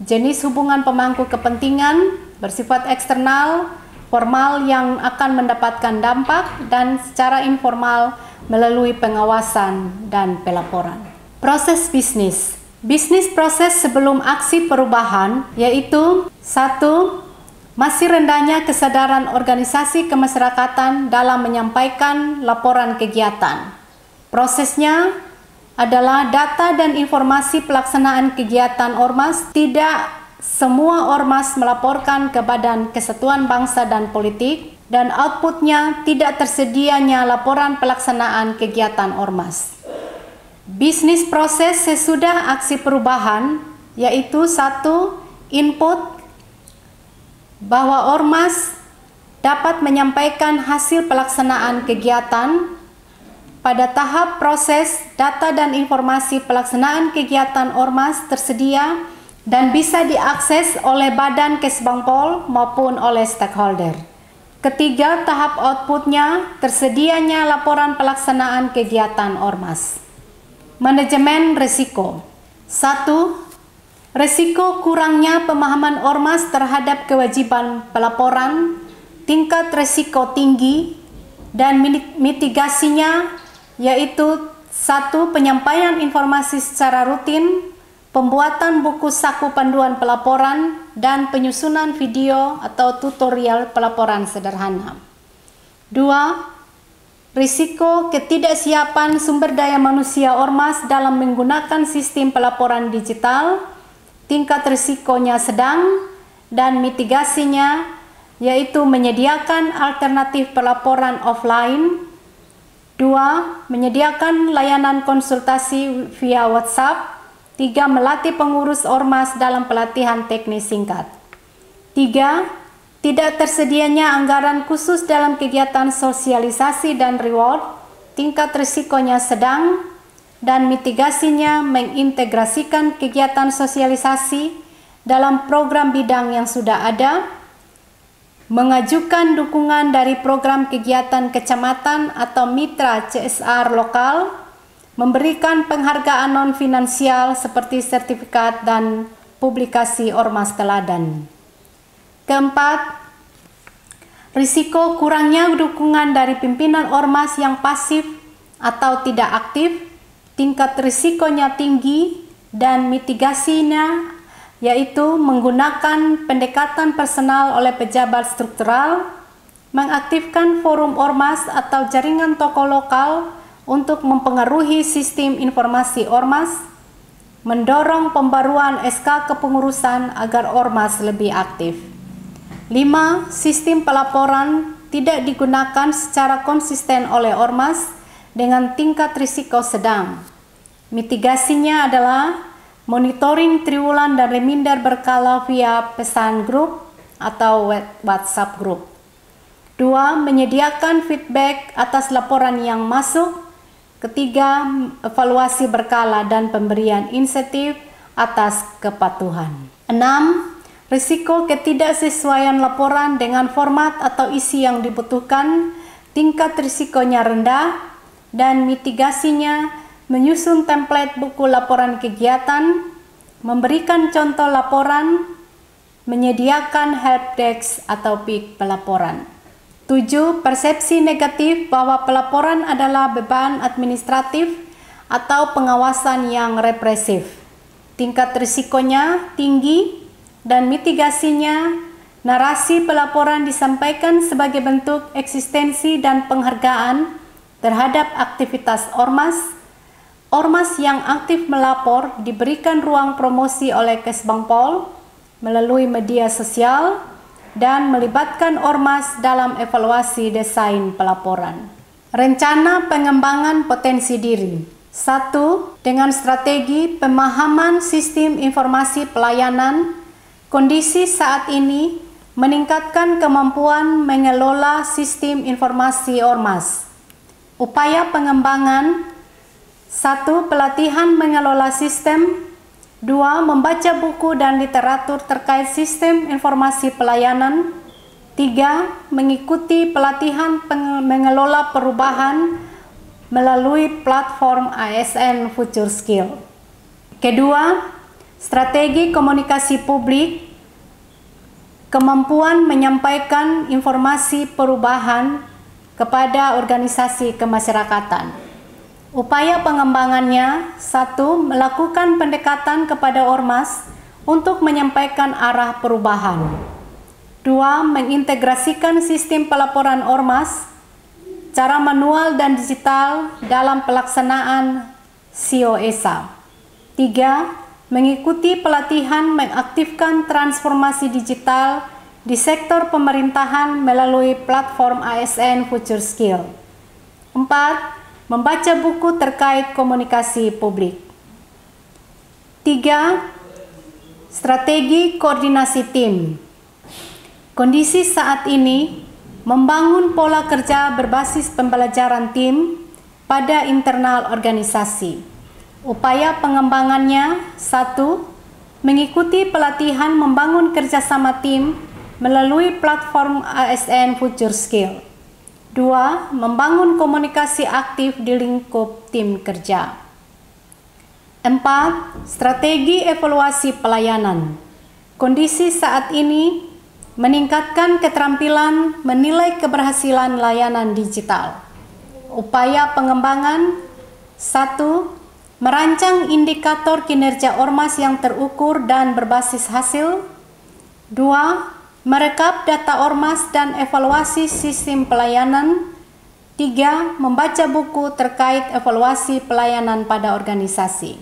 Speaker 1: Jenis hubungan pemangku kepentingan bersifat eksternal, formal yang akan mendapatkan dampak, dan secara informal melalui pengawasan dan pelaporan. Proses bisnis. Bisnis proses sebelum aksi perubahan yaitu 1. Masih rendahnya kesadaran organisasi kemasyarakatan dalam menyampaikan laporan kegiatan. Prosesnya adalah data dan informasi pelaksanaan kegiatan ormas. Tidak semua ormas melaporkan ke Badan Kesatuan Bangsa dan Politik, dan outputnya tidak tersedianya laporan pelaksanaan kegiatan ormas. Bisnis proses sesudah aksi perubahan yaitu 1. Input bahwa ormas dapat menyampaikan hasil pelaksanaan kegiatan. Pada tahap proses, data dan informasi pelaksanaan kegiatan ormas tersedia dan bisa diakses oleh Badan Kesbangpol maupun oleh stakeholder. Ketiga, tahap outputnya tersedianya laporan pelaksanaan kegiatan Ormas. Manajemen risiko. 1. Risiko kurangnya pemahaman Ormas terhadap kewajiban pelaporan, tingkat risiko tinggi, dan mitigasinya yaitu 1. Penyampaian informasi secara rutin, pembuatan buku saku panduan pelaporan, dan penyusunan video atau tutorial pelaporan sederhana. 2. Risiko ketidaksiapan sumber daya manusia Ormas dalam menggunakan sistem pelaporan digital, tingkat risikonya sedang, dan mitigasinya yaitu menyediakan alternatif pelaporan offline. 2. Menyediakan layanan konsultasi via WhatsApp. 3. Melatih pengurus Ormas dalam pelatihan teknis singkat. 3. Tidak tersedianya anggaran khusus dalam kegiatan sosialisasi dan reward, tingkat risikonya sedang, dan mitigasinya mengintegrasikan kegiatan sosialisasi dalam program bidang yang sudah ada, mengajukan dukungan dari program kegiatan kecamatan atau mitra CSR lokal, memberikan penghargaan non-finansial seperti sertifikat dan publikasi Ormas teladan. Keempat, risiko kurangnya dukungan dari pimpinan Ormas yang pasif atau tidak aktif, tingkat risikonya tinggi, dan mitigasinya yaitu menggunakan pendekatan personal oleh pejabat struktural, mengaktifkan forum Ormas atau jaringan tokoh lokal untuk mempengaruhi sistem informasi Ormas, mendorong pembaruan SK kepengurusan agar Ormas lebih aktif. 5. Sistem pelaporan tidak digunakan secara konsisten oleh Ormas dengan tingkat risiko sedang. Mitigasinya adalah monitoring triwulan dan reminder berkala via pesan grup atau WhatsApp grup. 2. Menyediakan feedback atas laporan yang masuk. Ketiga, evaluasi berkala dan pemberian insentif atas kepatuhan. 6. Risiko ketidaksesuaian laporan dengan format atau isi yang dibutuhkan, tingkat risikonya rendah, dan mitigasinya menyusun template buku laporan kegiatan, memberikan contoh laporan, menyediakan helpdesk atau PIK pelaporan. 7. Persepsi negatif bahwa pelaporan adalah beban administratif atau pengawasan yang represif. Tingkat risikonya tinggi dan mitigasinya, narasi pelaporan disampaikan sebagai bentuk eksistensi dan penghargaan terhadap aktivitas Ormas. Ormas yang aktif melapor diberikan ruang promosi oleh Kesbangpol melalui media sosial dan melibatkan Ormas dalam evaluasi desain pelaporan. Rencana pengembangan potensi diri. 1. Dengan strategi pemahaman sistem informasi pelayanan, kondisi saat ini meningkatkan kemampuan mengelola sistem informasi Ormas. Upaya pengembangan. 1. Pelatihan mengelola sistem. 2. Membaca buku dan literatur terkait sistem informasi pelayanan. 3. Mengikuti pelatihan mengelola perubahan melalui platform ASN Future Skill. Kedua, strategi komunikasi publik, kemampuan menyampaikan informasi perubahan kepada organisasi kemasyarakatan. Upaya pengembangannya. 1. Melakukan pendekatan kepada Ormas untuk menyampaikan arah perubahan. 2. Mengintegrasikan sistem pelaporan Ormas, cara manual dan digital dalam pelaksanaan COESA. 3. Mengikuti pelatihan mengaktifkan transformasi digital di sektor pemerintahan melalui platform ASN Future Skill. 4. Membaca buku terkait komunikasi publik. 3. Strategi koordinasi tim. Kondisi saat ini membangun pola kerja berbasis pembelajaran tim pada internal organisasi. Upaya pengembangannya. 1. mengikuti pelatihan membangun kerjasama tim melalui platform ASN Future Skill. 2. Membangun komunikasi aktif di lingkup tim kerja. 4. Strategi evaluasi pelayanan. Kondisi saat ini meningkatkan keterampilan menilai keberhasilan layanan digital. Upaya pengembangan: 1. Merancang indikator kinerja ormas yang terukur dan berbasis hasil. 2. Merekap data ormas dan evaluasi sistem pelayanan. 3. Membaca buku terkait evaluasi pelayanan pada organisasi.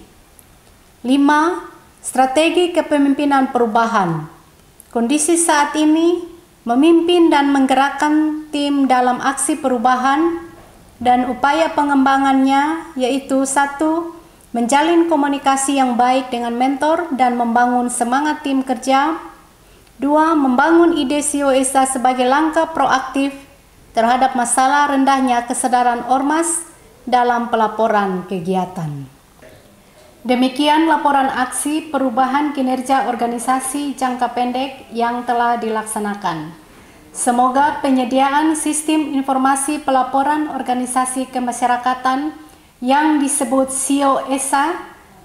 Speaker 1: 5. Strategi kepemimpinan perubahan. Kondisi saat ini memimpin dan menggerakkan tim dalam aksi perubahan dan upaya pengembangannya yaitu: 1. Menjalin komunikasi yang baik dengan mentor dan membangun semangat tim kerja. 2. Membangun ide COESA sebagai langkah proaktif terhadap masalah rendahnya kesadaran ormas dalam pelaporan kegiatan. Demikian laporan aksi perubahan kinerja organisasi jangka pendek yang telah dilaksanakan. Semoga penyediaan sistem informasi pelaporan organisasi kemasyarakatan yang disebut COESA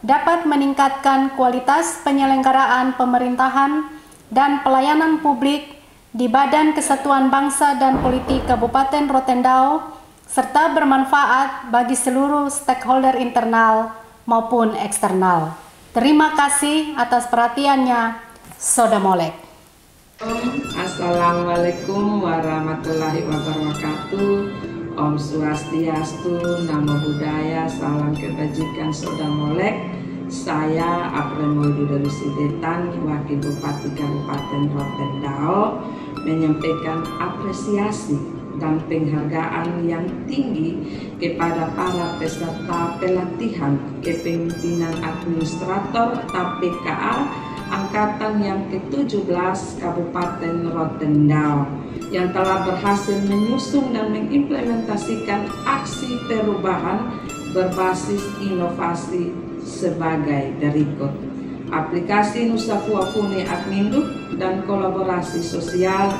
Speaker 1: dapat meningkatkan kualitas penyelenggaraan pemerintahan dan pelayanan publik di Badan Kesatuan Bangsa dan Politik Kabupaten Rotendao serta bermanfaat bagi seluruh stakeholder internal maupun eksternal. Terima kasih atas perhatiannya. Soda Molek.
Speaker 2: Assalamualaikum warahmatullahi wabarakatuh. Om Swastiastu, Namo Buddhaya, salam kebajikan. Soda Molek. Saya Apremo Dudalusidetan, Wakil Bupati Kabupaten Rotendao, menyampaikan apresiasi dan penghargaan yang tinggi kepada para peserta pelatihan kepemimpinan administrator (PKA) Angkatan yang ke-17 Kabupaten Rotendao yang telah berhasil menyusun dan mengimplementasikan aksi perubahan berbasis inovasi sebagai berikut: aplikasi Nusa Fuafuni Adminduk dan kolaborasi sosial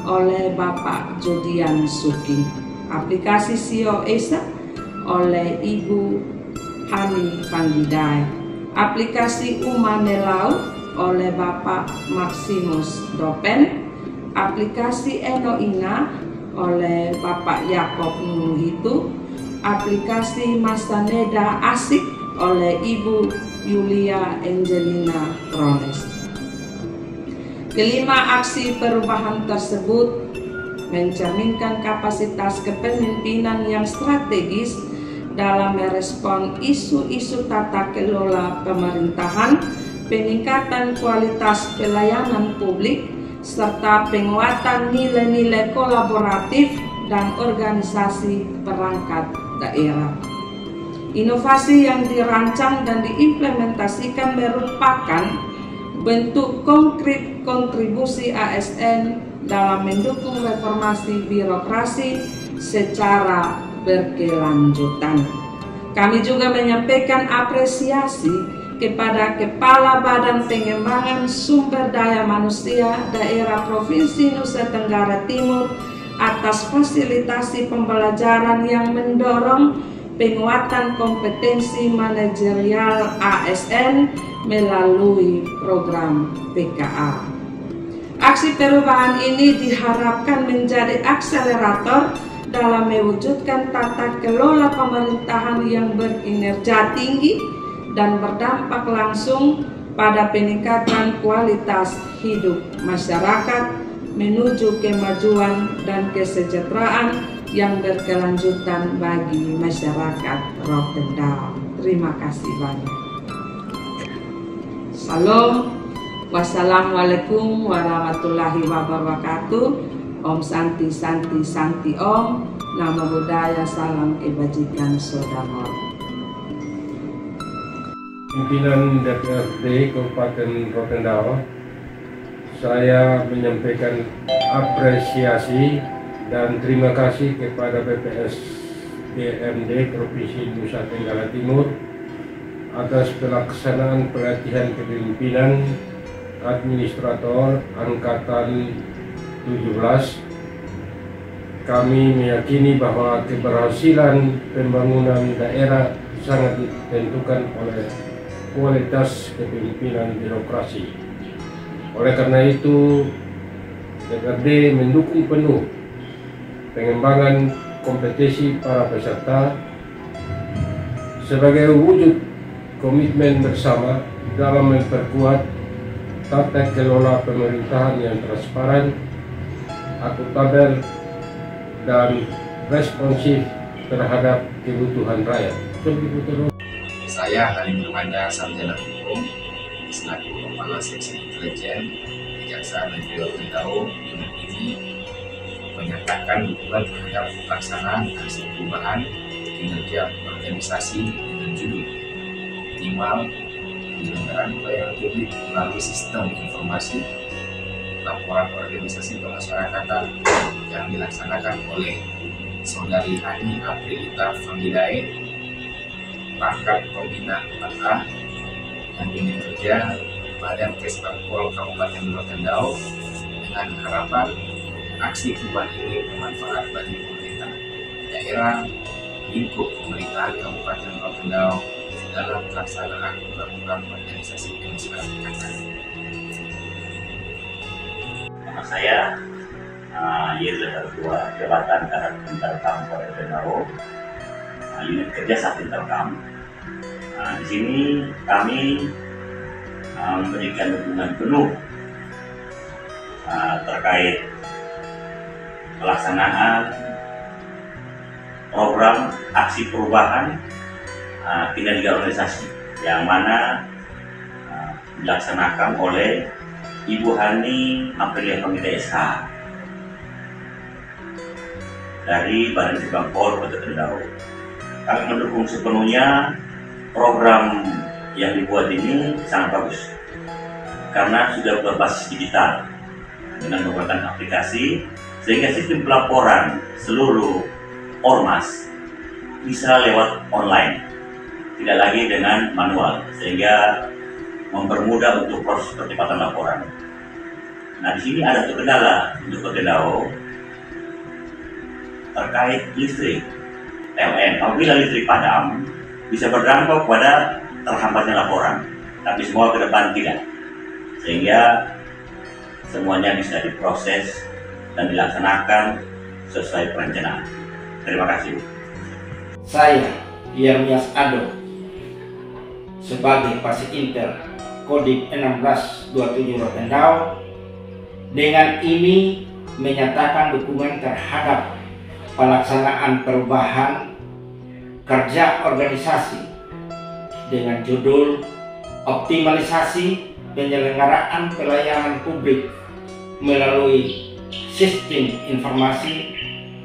Speaker 2: oleh Bapak Jodian Suki, aplikasi COESA oleh Ibu Hani Panggidai, aplikasi Umanelau oleh Bapak Maximus Dopen, aplikasi Enoina oleh Bapak Yakob Nunuhitu, aplikasi Masaneda Asik oleh Ibu Yulia Angelina Trones. Kelima aksi perubahan tersebut mencerminkan kapasitas kepemimpinan yang strategis dalam merespon isu-isu tata kelola pemerintahan, peningkatan kualitas pelayanan publik, serta penguatan nilai-nilai kolaboratif dan organisasi perangkat daerah. Inovasi yang dirancang dan diimplementasikan merupakan bentuk konkret kontribusi ASN dalam mendukung reformasi birokrasi secara berkelanjutan. Kami juga menyampaikan apresiasi kepada Kepala Badan Pengembangan Sumber Daya Manusia Daerah Provinsi Nusa Tenggara Timur atas fasilitasi pembelajaran yang mendorong penguatan kompetensi manajerial ASN melalui program PKA. Aksi perubahan ini diharapkan menjadi akselerator dalam mewujudkan tata kelola pemerintahan yang berkinerja tinggi dan berdampak langsung pada peningkatan kualitas hidup masyarakat menuju kemajuan dan kesejahteraan yang berkelanjutan bagi masyarakat Rotendao. Terima kasih banyak. Salam. Wassalamualaikum warahmatullahi wabarakatuh. Om Santi Santi Santi Om. Namo Buddhaya, salam kebajikan. Soda Molek.
Speaker 4: Pimpinan DPRD Kabupaten Rotendao, saya menyampaikan apresiasi dan terima kasih kepada BPS DMD Provinsi Nusa Tenggara Timur atas pelaksanaan pelatihan kepemimpinan administrator Angkatan 17. Kami meyakini bahwa keberhasilan pembangunan daerah sangat ditentukan oleh kualitas kepemimpinan birokrasi. Oleh karena itu, DPRD mendukung penuh pengembangan kompetisi para peserta sebagai wujud komitmen bersama dalam memperkuat tata kelola pemerintahan yang transparan, akuntabel, dan responsif terhadap kebutuhan rakyat.
Speaker 5: Saya Halim Nurmanja, sarjana hukum, selaku Kepala Seksi Intelijen Kejaksaan Negeri Rotendao, dengan ini menyatakan dukungan terhadap pelaksanaan aksi perubahan kinerja organisasi dengan judul Optimal Penyelenggaraan Pelayanan Publik melalui Sistem Informasi Laporan Organisasi Kemasyarakatan yang dilaksanakan oleh Saudari Hani Aprilita Fanggidae, Pangkat Pembina 4A yang unit kerja Badan Kesbangpol Kabupaten Rotendao, dengan harapan aksi perubahan ini bermanfaat bagi pemerintah daerah, lingkup pemerintahan Kabupaten Rotendao dalam pelaksanaan program organisasi kemasyarakatan.
Speaker 6: Nama saya Yezda Ketua Jabatan Kadar Interkam Polres Rotendao, unit kerja Sat Interkam. Di sini kami memberikan dukungan penuh terkait pelaksanaan program aksi perubahan kinerja organisasi yang mana dilaksanakan oleh Ibu Hani Aprilita Fanggidae SH dari Badan Kesbangpol Kabupaten Rotendao. Kami mendukung sepenuhnya program yang dibuat ini, sangat bagus karena sudah berbasis digital dengan menggunakan aplikasi, sehingga sistem pelaporan seluruh ormas bisa lewat online, tidak lagi dengan manual, sehingga mempermudah untuk proses percepatan laporan. Nah, di sini ada kendala untuk Rotendao terkait listrik PLN. Apabila listrik padam, bisa berdampak pada terhambatnya laporan, tapi semua ke depan tidak, sehingga semuanya bisa diproses dan dilaksanakan sesuai perencanaan. Terima kasih.
Speaker 7: Saya Yermias Ado sebagai Pasinter Kodim 1627 Rotendao dengan ini menyatakan dukungan terhadap pelaksanaan perubahan kerja organisasi dengan judul Optimalisasi Penyelenggaraan Pelayanan Publik melalui Sistem Informasi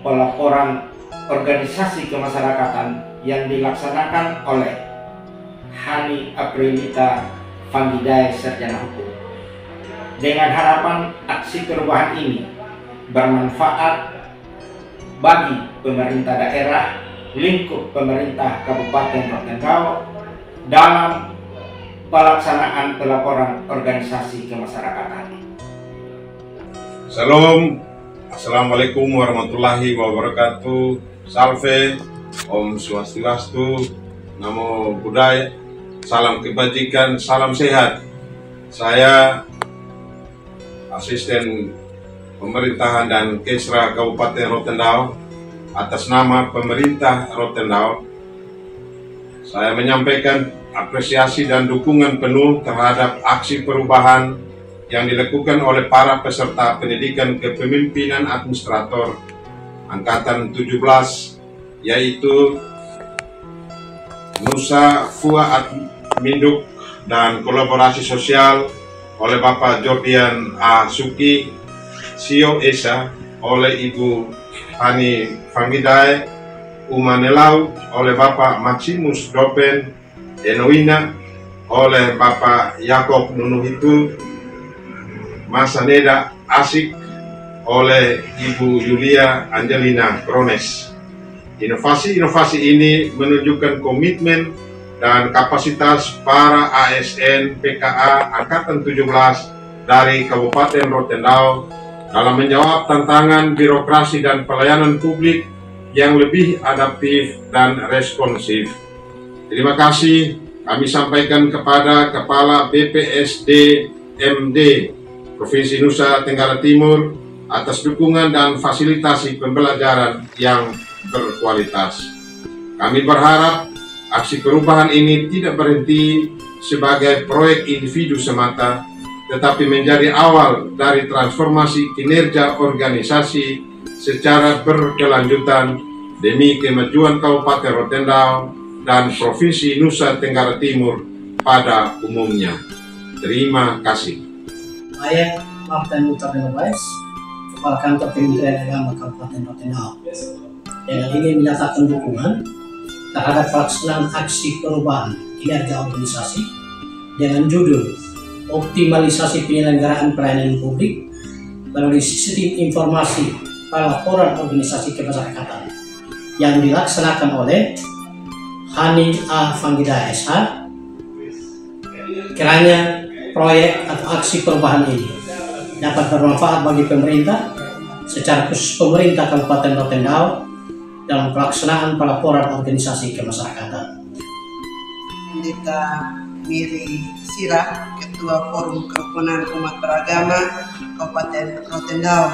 Speaker 7: Pelaporan Organisasi Kemasyarakatan yang dilaksanakan oleh Hani Aprilita Fanggidae, sarjana hukum, dengan harapan aksi perubahan ini bermanfaat bagi pemerintah daerah, lingkup pemerintah Kabupaten Rotendao dalam pelaksanaan pelaporan organisasi kemasyarakatan.
Speaker 8: Salam, Assalamualaikum warahmatullahi wabarakatuh. Salve, Om Swastiastu, Namo Buddhaya, salam kebajikan, salam sehat. Saya Asisten Pemerintahan dan Kesra Kabupaten Rotendao, atas nama pemerintah Rotendao, saya menyampaikan apresiasi dan dukungan penuh terhadap aksi perubahan yang dilakukan oleh para peserta pendidikan kepemimpinan administrator Angkatan 17, yaitu Nusa Fuad Minduk dan kolaborasi sosial oleh Bapak Jordian A. Suki, Sio Esa oleh Ibu Hani Fanggidae, Umanelau oleh Bapak Maximus Dopen, Enoina oleh Bapak Yakob Nunuhitu, Masaneda Asik oleh Ibu Yulia Angelina Krones. Inovasi-inovasi ini menunjukkan komitmen dan kapasitas para ASN PKA Angkatan 17 dari Kabupaten Rotendao dalam menjawab tantangan birokrasi dan pelayanan publik yang lebih adaptif dan responsif. Terima kasih kami sampaikan kepada Kepala BPSD MD Provinsi Nusa Tenggara Timur atas dukungan dan fasilitasi pembelajaran yang berkualitas. Kami berharap aksi perubahan ini tidak berhenti sebagai proyek individu semata, tetapi menjadi awal dari transformasi kinerja organisasi secara berkelanjutan demi kemajuan Kabupaten Rotendao dan Provinsi Nusa Tenggara Timur pada umumnya. Terima kasih.
Speaker 9: Saya Martin Luther Lewis, Kepala Kantor Kementerian Agama Kabupaten Rotendao, dengan ingin menyatakan dukungan terhadap pelaksanaan aksi perubahan kinerja organisasi dengan judul Optimalisasi Penyelenggaraan Pelayanan Publik melalui Sistem Informasi Pelaporan Organisasi Kemasyarakatan yang dilaksanakan oleh Hani A. Fanggida SH. Kiranya proyek atau aksi perubahan ini dapat bermanfaat bagi pemerintah, secara khusus pemerintah Kabupaten Rotendao dalam pelaksanaan pelaporan organisasi kemasyarakatan.
Speaker 10: Pendeta Miri Sirah, Ketua Forum Kerukunan Umat Beragama Kabupaten Rotendao,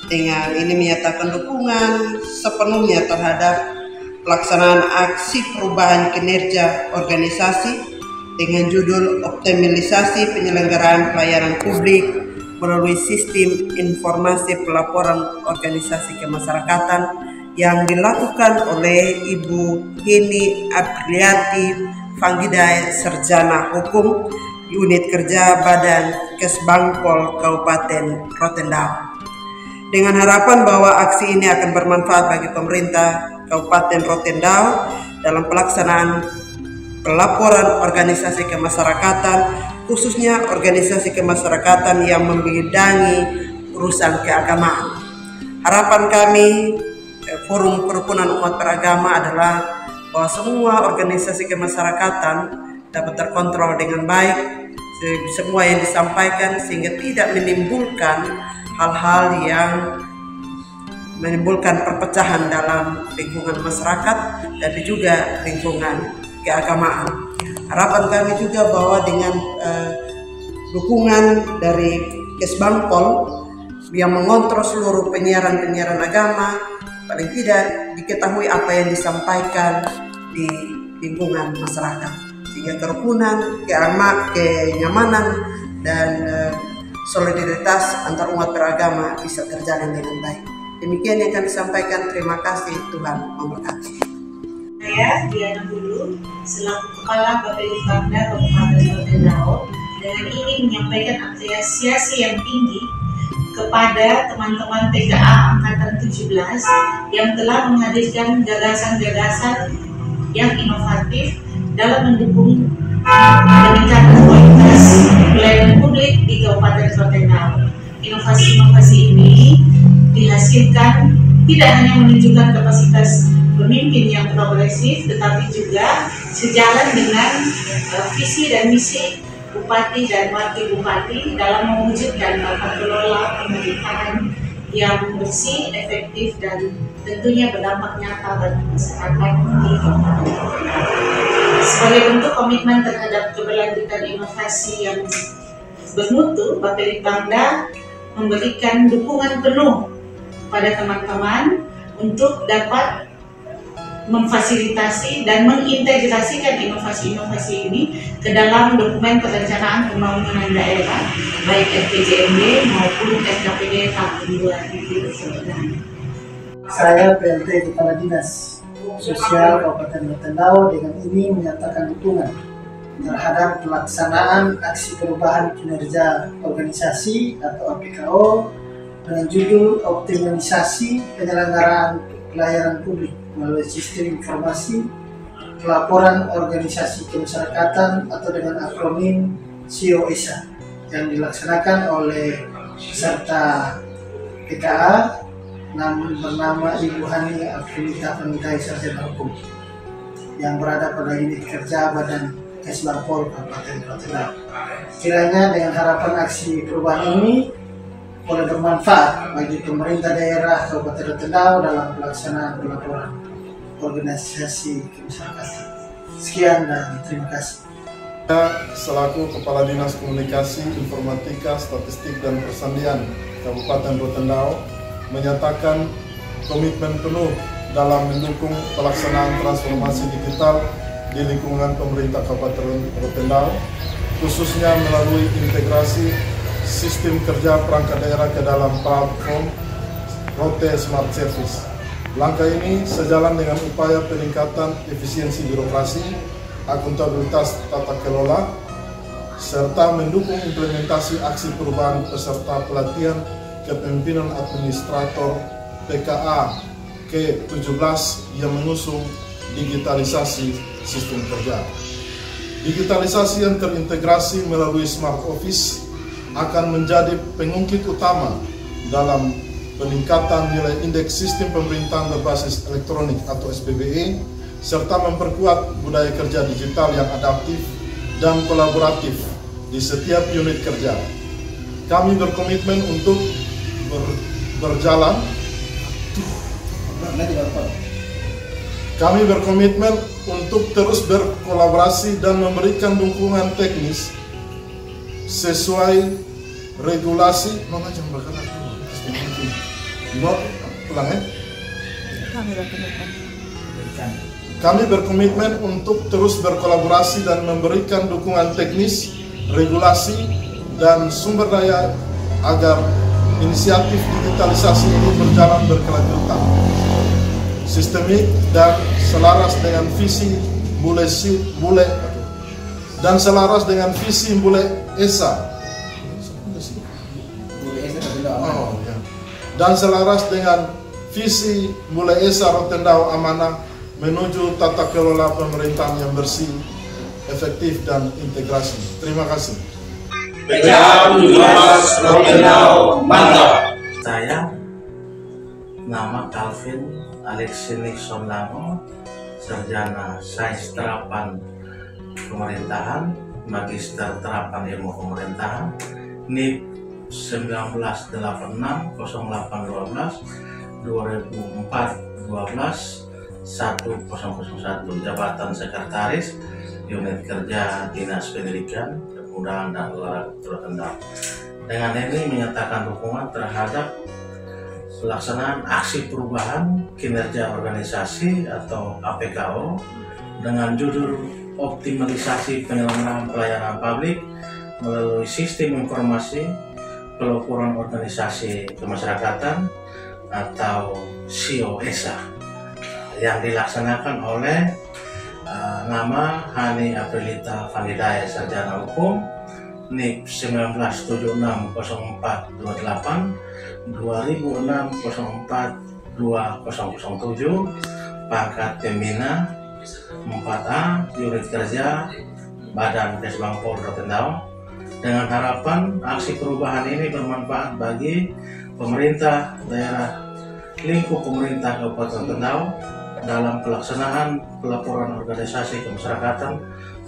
Speaker 10: dengan ini menyatakan dukungan sepenuhnya terhadap pelaksanaan aksi perubahan kinerja organisasi dengan judul Optimalisasi Penyelenggaraan Pelayanan Publik melalui Sistem Informasi Pelaporan Organisasi Kemasyarakatan yang dilakukan oleh Ibu Heni Apriliati Fanggida, Sarjana Hukum, Unit Kerja Badan Kesbangpol Kabupaten Rotendao. Dengan harapan bahwa aksi ini akan bermanfaat bagi pemerintah Kabupaten Rotendao dalam pelaksanaan pelaporan organisasi kemasyarakatan, khususnya organisasi kemasyarakatan yang membidangi urusan keagamaan. Harapan kami Forum Kerukunan Umat Beragama adalah bahwa semua organisasi kemasyarakatan dapat terkontrol dengan baik, semua yang disampaikan, sehingga tidak menimbulkan hal-hal yang menimbulkan perpecahan dalam lingkungan masyarakat dan juga lingkungan keagamaan. Harapan kami juga bahwa dengan dukungan dari Kesbangpol yang mengontrol seluruh penyiaran agama, paling tidak diketahui apa yang disampaikan di lingkungan masyarakat, sehingga kerukunan, kenyamanan, dan solidaritas antar umat beragama bisa terjalin dengan baik. Demikian yang kami sampaikan. Terima kasih. Tuhan memberkati.
Speaker 11: Saya Diana Hulu, selaku Kepala Bapelitbangda Kabupaten Rotendao, dengan ingin menyampaikan apresiasi yang tinggi kepada teman-teman TKA Angkatan 17 yang telah menghadirkan gagasan-gagasan yang inovatif dalam mendukung peningkatan kualitas pelayanan publik di Kabupaten Rotendao. Inovasi-inovasi ini dihasilkan tidak hanya menunjukkan kapasitas pemimpin yang progresif, tetapi juga sejalan dengan visi dan misi Bupati dan Wakil Bupati dalam mewujudkan tata kelola pemerintahan yang bersih, efektif, dan tentunya berdampak nyata bagi masyarakat di Kabupaten Rotendao. Sebagai bentuk komitmen terhadap keberlanjutan inovasi yang bermutu, Bapelitbangda memberikan dukungan penuh pada teman-teman untuk dapat memfasilitasi dan mengintegrasikan inovasi-inovasi ini ke dalam dokumen perencanaan pembangunan daerah, baik RPJMD maupun SKPD tahun 2029.
Speaker 12: Saya PLT Kepala Dinas Sosial Kabupaten Rotendao dengan ini menyatakan dukungan terhadap pelaksanaan aksi perubahan kinerja organisasi atau APKO dengan judul Optimalisasi Penyelenggaraan Pelayanan Publik melalui Sistem Informasi Pelaporan Organisasi Kemasyarakatan atau dengan akronim SIO-ESA yang dilaksanakan oleh peserta PKA namun bernama Ibu Hani Apriliati Fanggida, Sarjana Hukum. yang berada pada unit kerja Badan Kesbangpol Kabupaten Rotendao. Kiranya dengan harapan aksi perubahan ini boleh bermanfaat bagi pemerintah daerah Kabupaten Rotendao dalam pelaksanaan pelaporan organisasi kemasyarakatan. Sekian dan terima kasih.
Speaker 13: Selaku Kepala Dinas Komunikasi, Informatika, Statistik dan Persandian Kabupaten Rotendao menyatakan komitmen penuh dalam mendukung pelaksanaan transformasi digital di lingkungan pemerintah Kabupaten Rotendao, khususnya melalui integrasi sistem kerja perangkat daerah ke dalam platform Rote Smart Service. Langkah ini sejalan dengan upaya peningkatan efisiensi birokrasi, akuntabilitas tata kelola, serta mendukung implementasi aksi perubahan peserta pelatihan kepemimpinan administrator PKA ke-17 yang mengusung digitalisasi sistem kerja. Digitalisasi yang terintegrasi melalui Smart Office akan menjadi pengungkit utama dalam peningkatan nilai indeks sistem pemerintahan berbasis elektronik atau SPBE, serta memperkuat budaya kerja digital yang adaptif dan kolaboratif di setiap unit kerja. Kami berkomitmen untuk terus berkolaborasi dan memberikan dukungan teknis sesuai regulasi. Kami berkomitmen untuk terus berkolaborasi dan memberikan dukungan teknis, regulasi, dan sumber daya agar inisiatif digitalisasi ini berjalan berkelanjutan, sistemik dan selaras dengan visi Bule Esa dan selaras dengan visi Bule Esa Rotendao Amanah menuju tata kelola pemerintahan yang bersih, efektif, dan integrasi. Terima kasih.
Speaker 7: PKA 17 Rotendao mantap.
Speaker 14: Saya nama Calvin Alexi Nixon Lamo, sarjana sains terapan pemerintahan, magister terapan ilmu pemerintahan, NIP 1986 0812 2004 12 1001, jabatan sekretaris unit kerja Dinas Pendidikan, Kebudayaan dan Olahraga Rotendao. Dengan ini menyatakan dukungan terhadap pelaksanaan aksi perubahan kinerja organisasi atau APKO dengan judul optimalisasi penyelenggaraan pelayanan publik melalui sistem informasi pelaporan organisasi kemasyarakatan atau SIO-ESA yang dilaksanakan oleh nama Hani Aprilita Vanidaya, sarjana hukum, NIP 19760428 2006042007, pangkat pembina 4A, unit kerja Badan Kesbangpol Rotendao. Dengan harapan aksi perubahan ini bermanfaat bagi pemerintah daerah lingkup pemerintah Kabupaten Rotendao dalam pelaksanaan pelaporan organisasi kemasyarakatan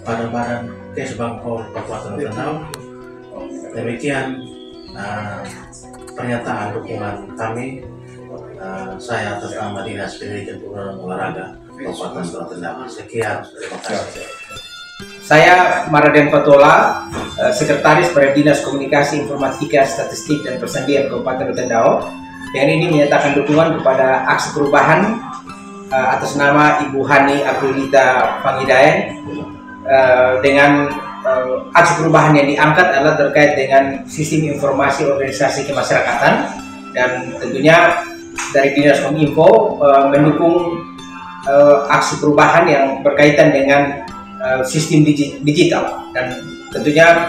Speaker 14: pada Badan Kesbangpol Kabupaten Rotendao. Demikian pernyataan dukungan kami, saya atas nama Dinas Pendidikan dan Olahraga Kabupaten Rotendao. Sekian, terima kasih.
Speaker 15: Saya Maraden Patola, Sekretaris Badan Dinas Komunikasi, Informatika, Statistik dan Persandian Kabupaten Rotendao. Yang ini menyatakan dukungan kepada aksi perubahan atas nama Ibu Hani Aprilita Vanidaya. Dengan aksi perubahan yang diangkat adalah terkait dengan sistem informasi organisasi kemasyarakatan, dan tentunya dari Dinas Kominfo mendukung aksi perubahan yang berkaitan dengan sistem digital, dan tentunya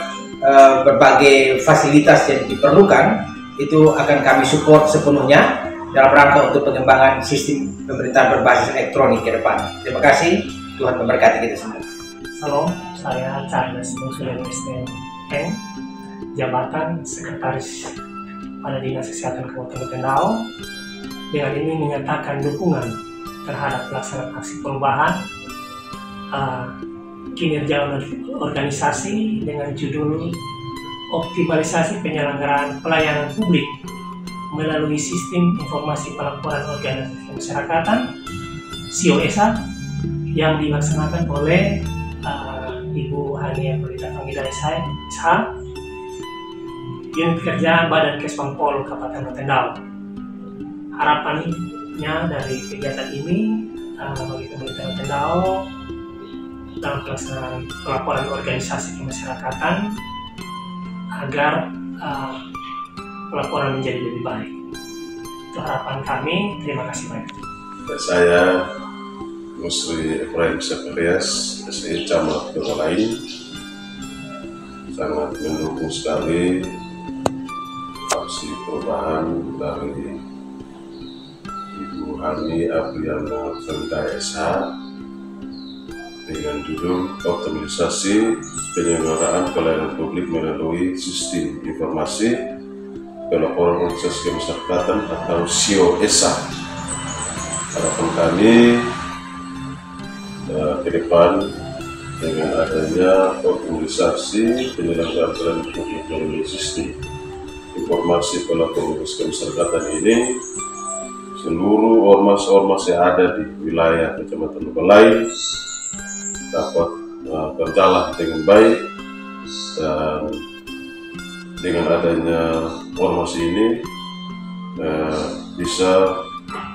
Speaker 15: berbagai fasilitas yang diperlukan itu akan kami support sepenuhnya dalam rangka untuk pengembangan sistem pemerintahan berbasis elektronik ke depan. Terima kasih, Tuhan memberkati kita semua.
Speaker 16: Halo, saya Charles Bungsulen STM, jabatan Sekretaris pada Dinas Kesehatan Kabupaten Rotendao. Dengan ini menyatakan dukungan terhadap pelaksanaan aksi perubahan kinerja organisasi dengan judul optimalisasi penyelenggaraan pelayanan publik melalui sistem informasi pelaporan organisasi kemasyarakatan (SIO-ESA) yang dilaksanakan oleh Ibu Hani Apriliata Fangida SH, Unit Kerja Badan Kesbangpol Kabupaten Rotendao. Harapannya dari kegiatan ini bagi pemerintah Rotendao dalam pelaksanaan pelaporan organisasi kemasyarakatan agar pelaporan menjadi lebih baik. Itu harapan kami. Terima kasih banyak.
Speaker 17: Saya Musri Ibrahim Seperias, SI Camat Lain, sangat mendukung sekali aksi perubahan dari Ibu Hani Apriliata Fangida SH dengan judul optimalisasi penyelenggaraan pelayanan publik melalui sistem informasi pelaporan organisasi kemasyarakatan atau SIO-ESA. Harapan kami ke depan dengan adanya optimalisasi penyelenggaraan pelayanan publik melalui sistem informasi pelaporan organisasi kemasyarakatan ini, seluruh ormas-ormas yang ada di wilayah Kecamatan Balai dapat berjalan dengan baik, dan dengan adanya ormas ini bisa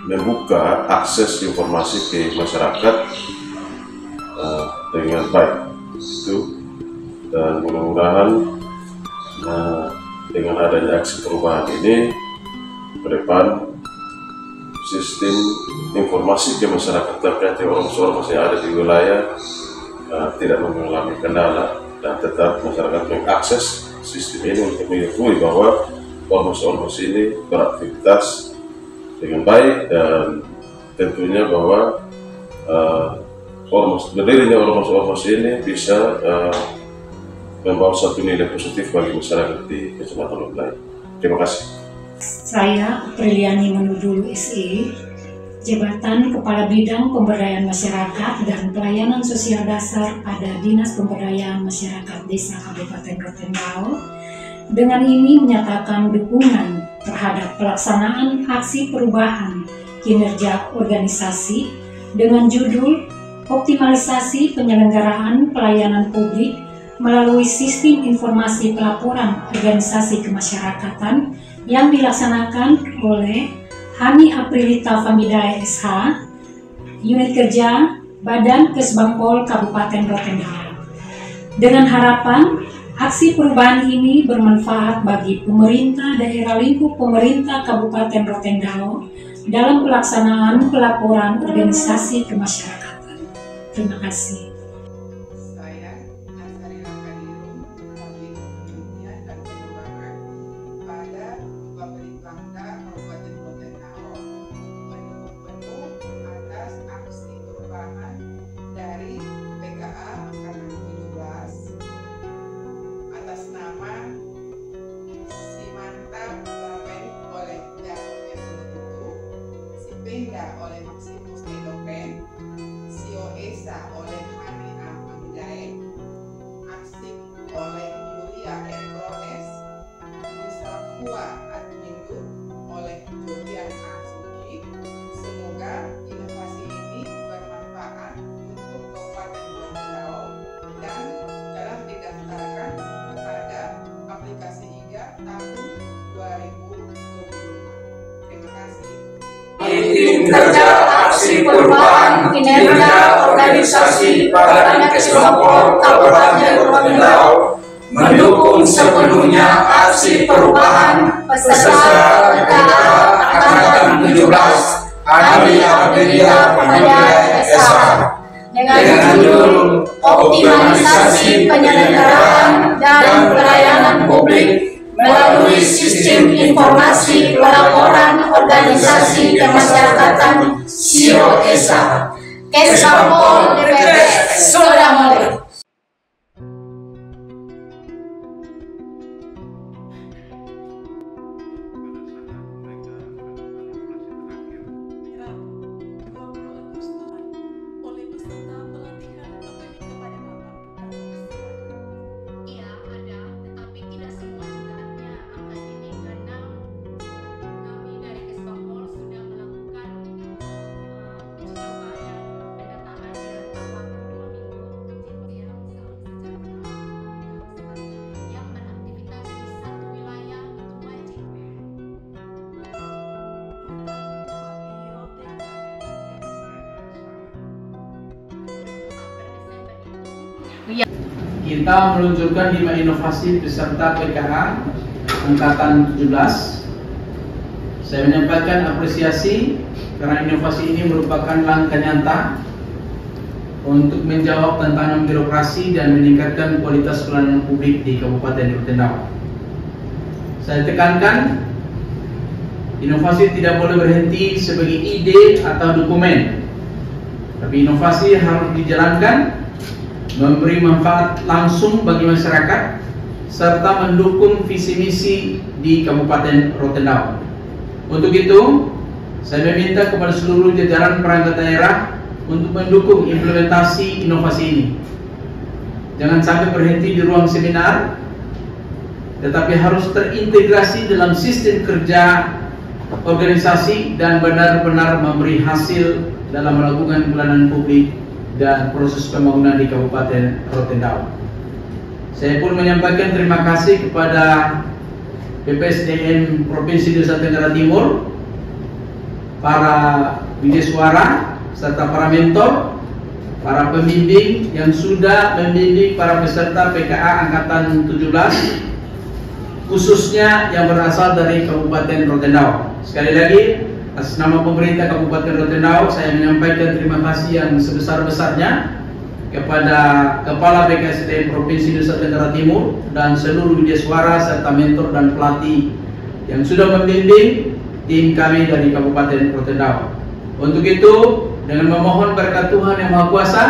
Speaker 17: membuka akses informasi ke masyarakat dengan baik itu, dan mudah-mudahan dengan adanya aksi perubahan ini ke depan sistem informasi ke masyarakat terkait ormas-ormas yang ada di wilayah tidak mengalami kendala, dan tetap masyarakat mengakses sistem ini untuk mengetahui bahwa ormas-ormas ini beraktivitas dengan baik, dan tentunya bahwa berdirinya ormas-ormas ini bisa membawa satu nilai positif bagi masyarakat di Kecamatan Balai. Terima kasih.
Speaker 18: Saya Apriliani Manudulu SE, Jabatan Kepala Bidang Pemberdayaan Masyarakat dan Pelayanan Sosial Dasar pada Dinas Pemberdayaan Masyarakat Desa Kabupaten Rotendao, dengan ini menyatakan dukungan terhadap pelaksanaan aksi perubahan kinerja organisasi dengan judul optimalisasi penyelenggaraan pelayanan publik melalui sistem informasi pelaporan organisasi kemasyarakatan yang dilaksanakan oleh Hani Apriliata Fangida SH, Unit Kerja Badan Kesbangpol Kabupaten Rotendao. Dengan harapan aksi perubahan ini bermanfaat bagi pemerintah daerah lingkup pemerintah Kabupaten Rotendao dalam pelaksanaan pelaporan organisasi kemasyarakatan. Terima kasih.
Speaker 2: Oleh Maximus Edoken, SIO-ESA oleh Hani Apriliata, Aksik oleh Julia Ekroes, Musafua Admindu oleh Julian Asuki. Semoga inovasi ini bermanfaat untuk Kabupaten Rotendao dan dalam didaftarkan kepada aplikasi IGA tahun 2025. Terima kasih.
Speaker 7: Tim Kerja Aksi Perubahan Kinerja Organisasi Badan Kesbangpol Kabupaten Rotendao mendukung sepenuhnya aksi perubahan peserta Angkatan 17 Hani Apriliata Fangida SH dengan judul optimalisasi penyelenggaraan dan pelayanan publik melalui sistem informasi pelaporan organisasi kemasyarakatan SIO-ESA. Kesbangpol DPP Sodamali.
Speaker 19: Oleh peserta pelatihan Kita meluncurkan 5 inovasi peserta PKA Angkatan 17. Saya menyampaikan apresiasi karena inovasi ini merupakan langkah nyata untuk menjawab tantangan birokrasi dan meningkatkan kualitas pelayanan publik di Kabupaten Rotendao. Saya tekankan, inovasi tidak boleh berhenti sebagai ide atau dokumen, tapi inovasi harus dijalankan, memberi manfaat langsung bagi masyarakat, serta mendukung visi misi di Kabupaten Rotendao. Untuk itu, saya meminta kepada seluruh jajaran perangkat daerah untuk mendukung implementasi inovasi ini. Jangan sampai berhenti di ruang seminar, tetapi harus terintegrasi dalam sistem kerja organisasi dan benar-benar memberi hasil dalam melakukan pelayanan publik dan proses pembangunan di Kabupaten Rotendao. Saya pun menyampaikan terima kasih kepada BPSDM Provinsi Nusa Tenggara Timur, para Wideswara, serta para mentor, para pembimbing yang sudah membimbing para peserta PKA Angkatan 17, khususnya yang berasal dari Kabupaten Rotendao. Sekali lagi, atas nama pemerintah Kabupaten Rotendao, saya menyampaikan terima kasih yang sebesar-besarnya kepada Kepala BKSDM Provinsi Nusa Tenggara Timur dan seluruh Wideswara serta mentor dan pelatih yang sudah membimbing tim kami dari Kabupaten Rotendao. Untuk itu, dengan memohon berkat Tuhan Yang Maha Kuasa,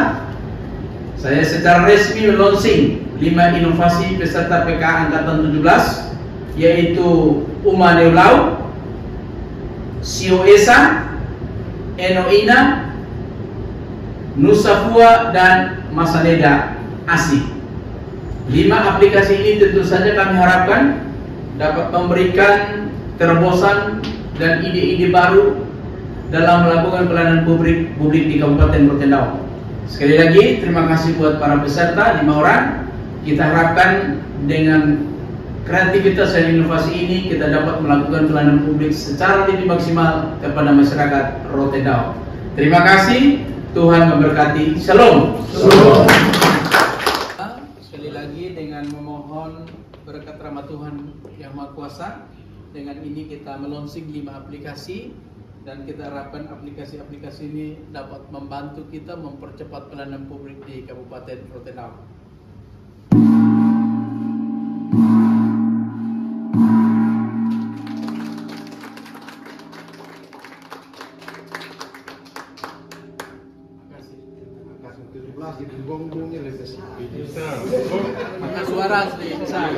Speaker 19: saya secara resmi launching 5 inovasi peserta PKA Angkatan 17, yaitu Uma Neulau, Sio Esa, Enoina, Nusafua, dan Masaneda Asih. 5 aplikasi ini tentu saja kami harapkan dapat memberikan terobosan dan ide-ide baru dalam melakukan pelayanan publik di Kabupaten Rotendao. Sekali lagi, terima kasih buat para peserta 5 orang. Kita harapkan dengan kreativitas dan inovasi ini kita dapat melakukan pelayanan publik secara lebih maksimal kepada masyarakat Rotendao. Terima kasih, Tuhan memberkati. Shalom. Shalom. Sekali lagi dengan memohon berkat rahmat Tuhan Yang Maha Kuasa, dengan ini kita melonsing 5 aplikasi dan kita harapkan aplikasi-aplikasi ini dapat membantu kita mempercepat pelayanan publik di Kabupaten Rotendao. Maka suara asli besar.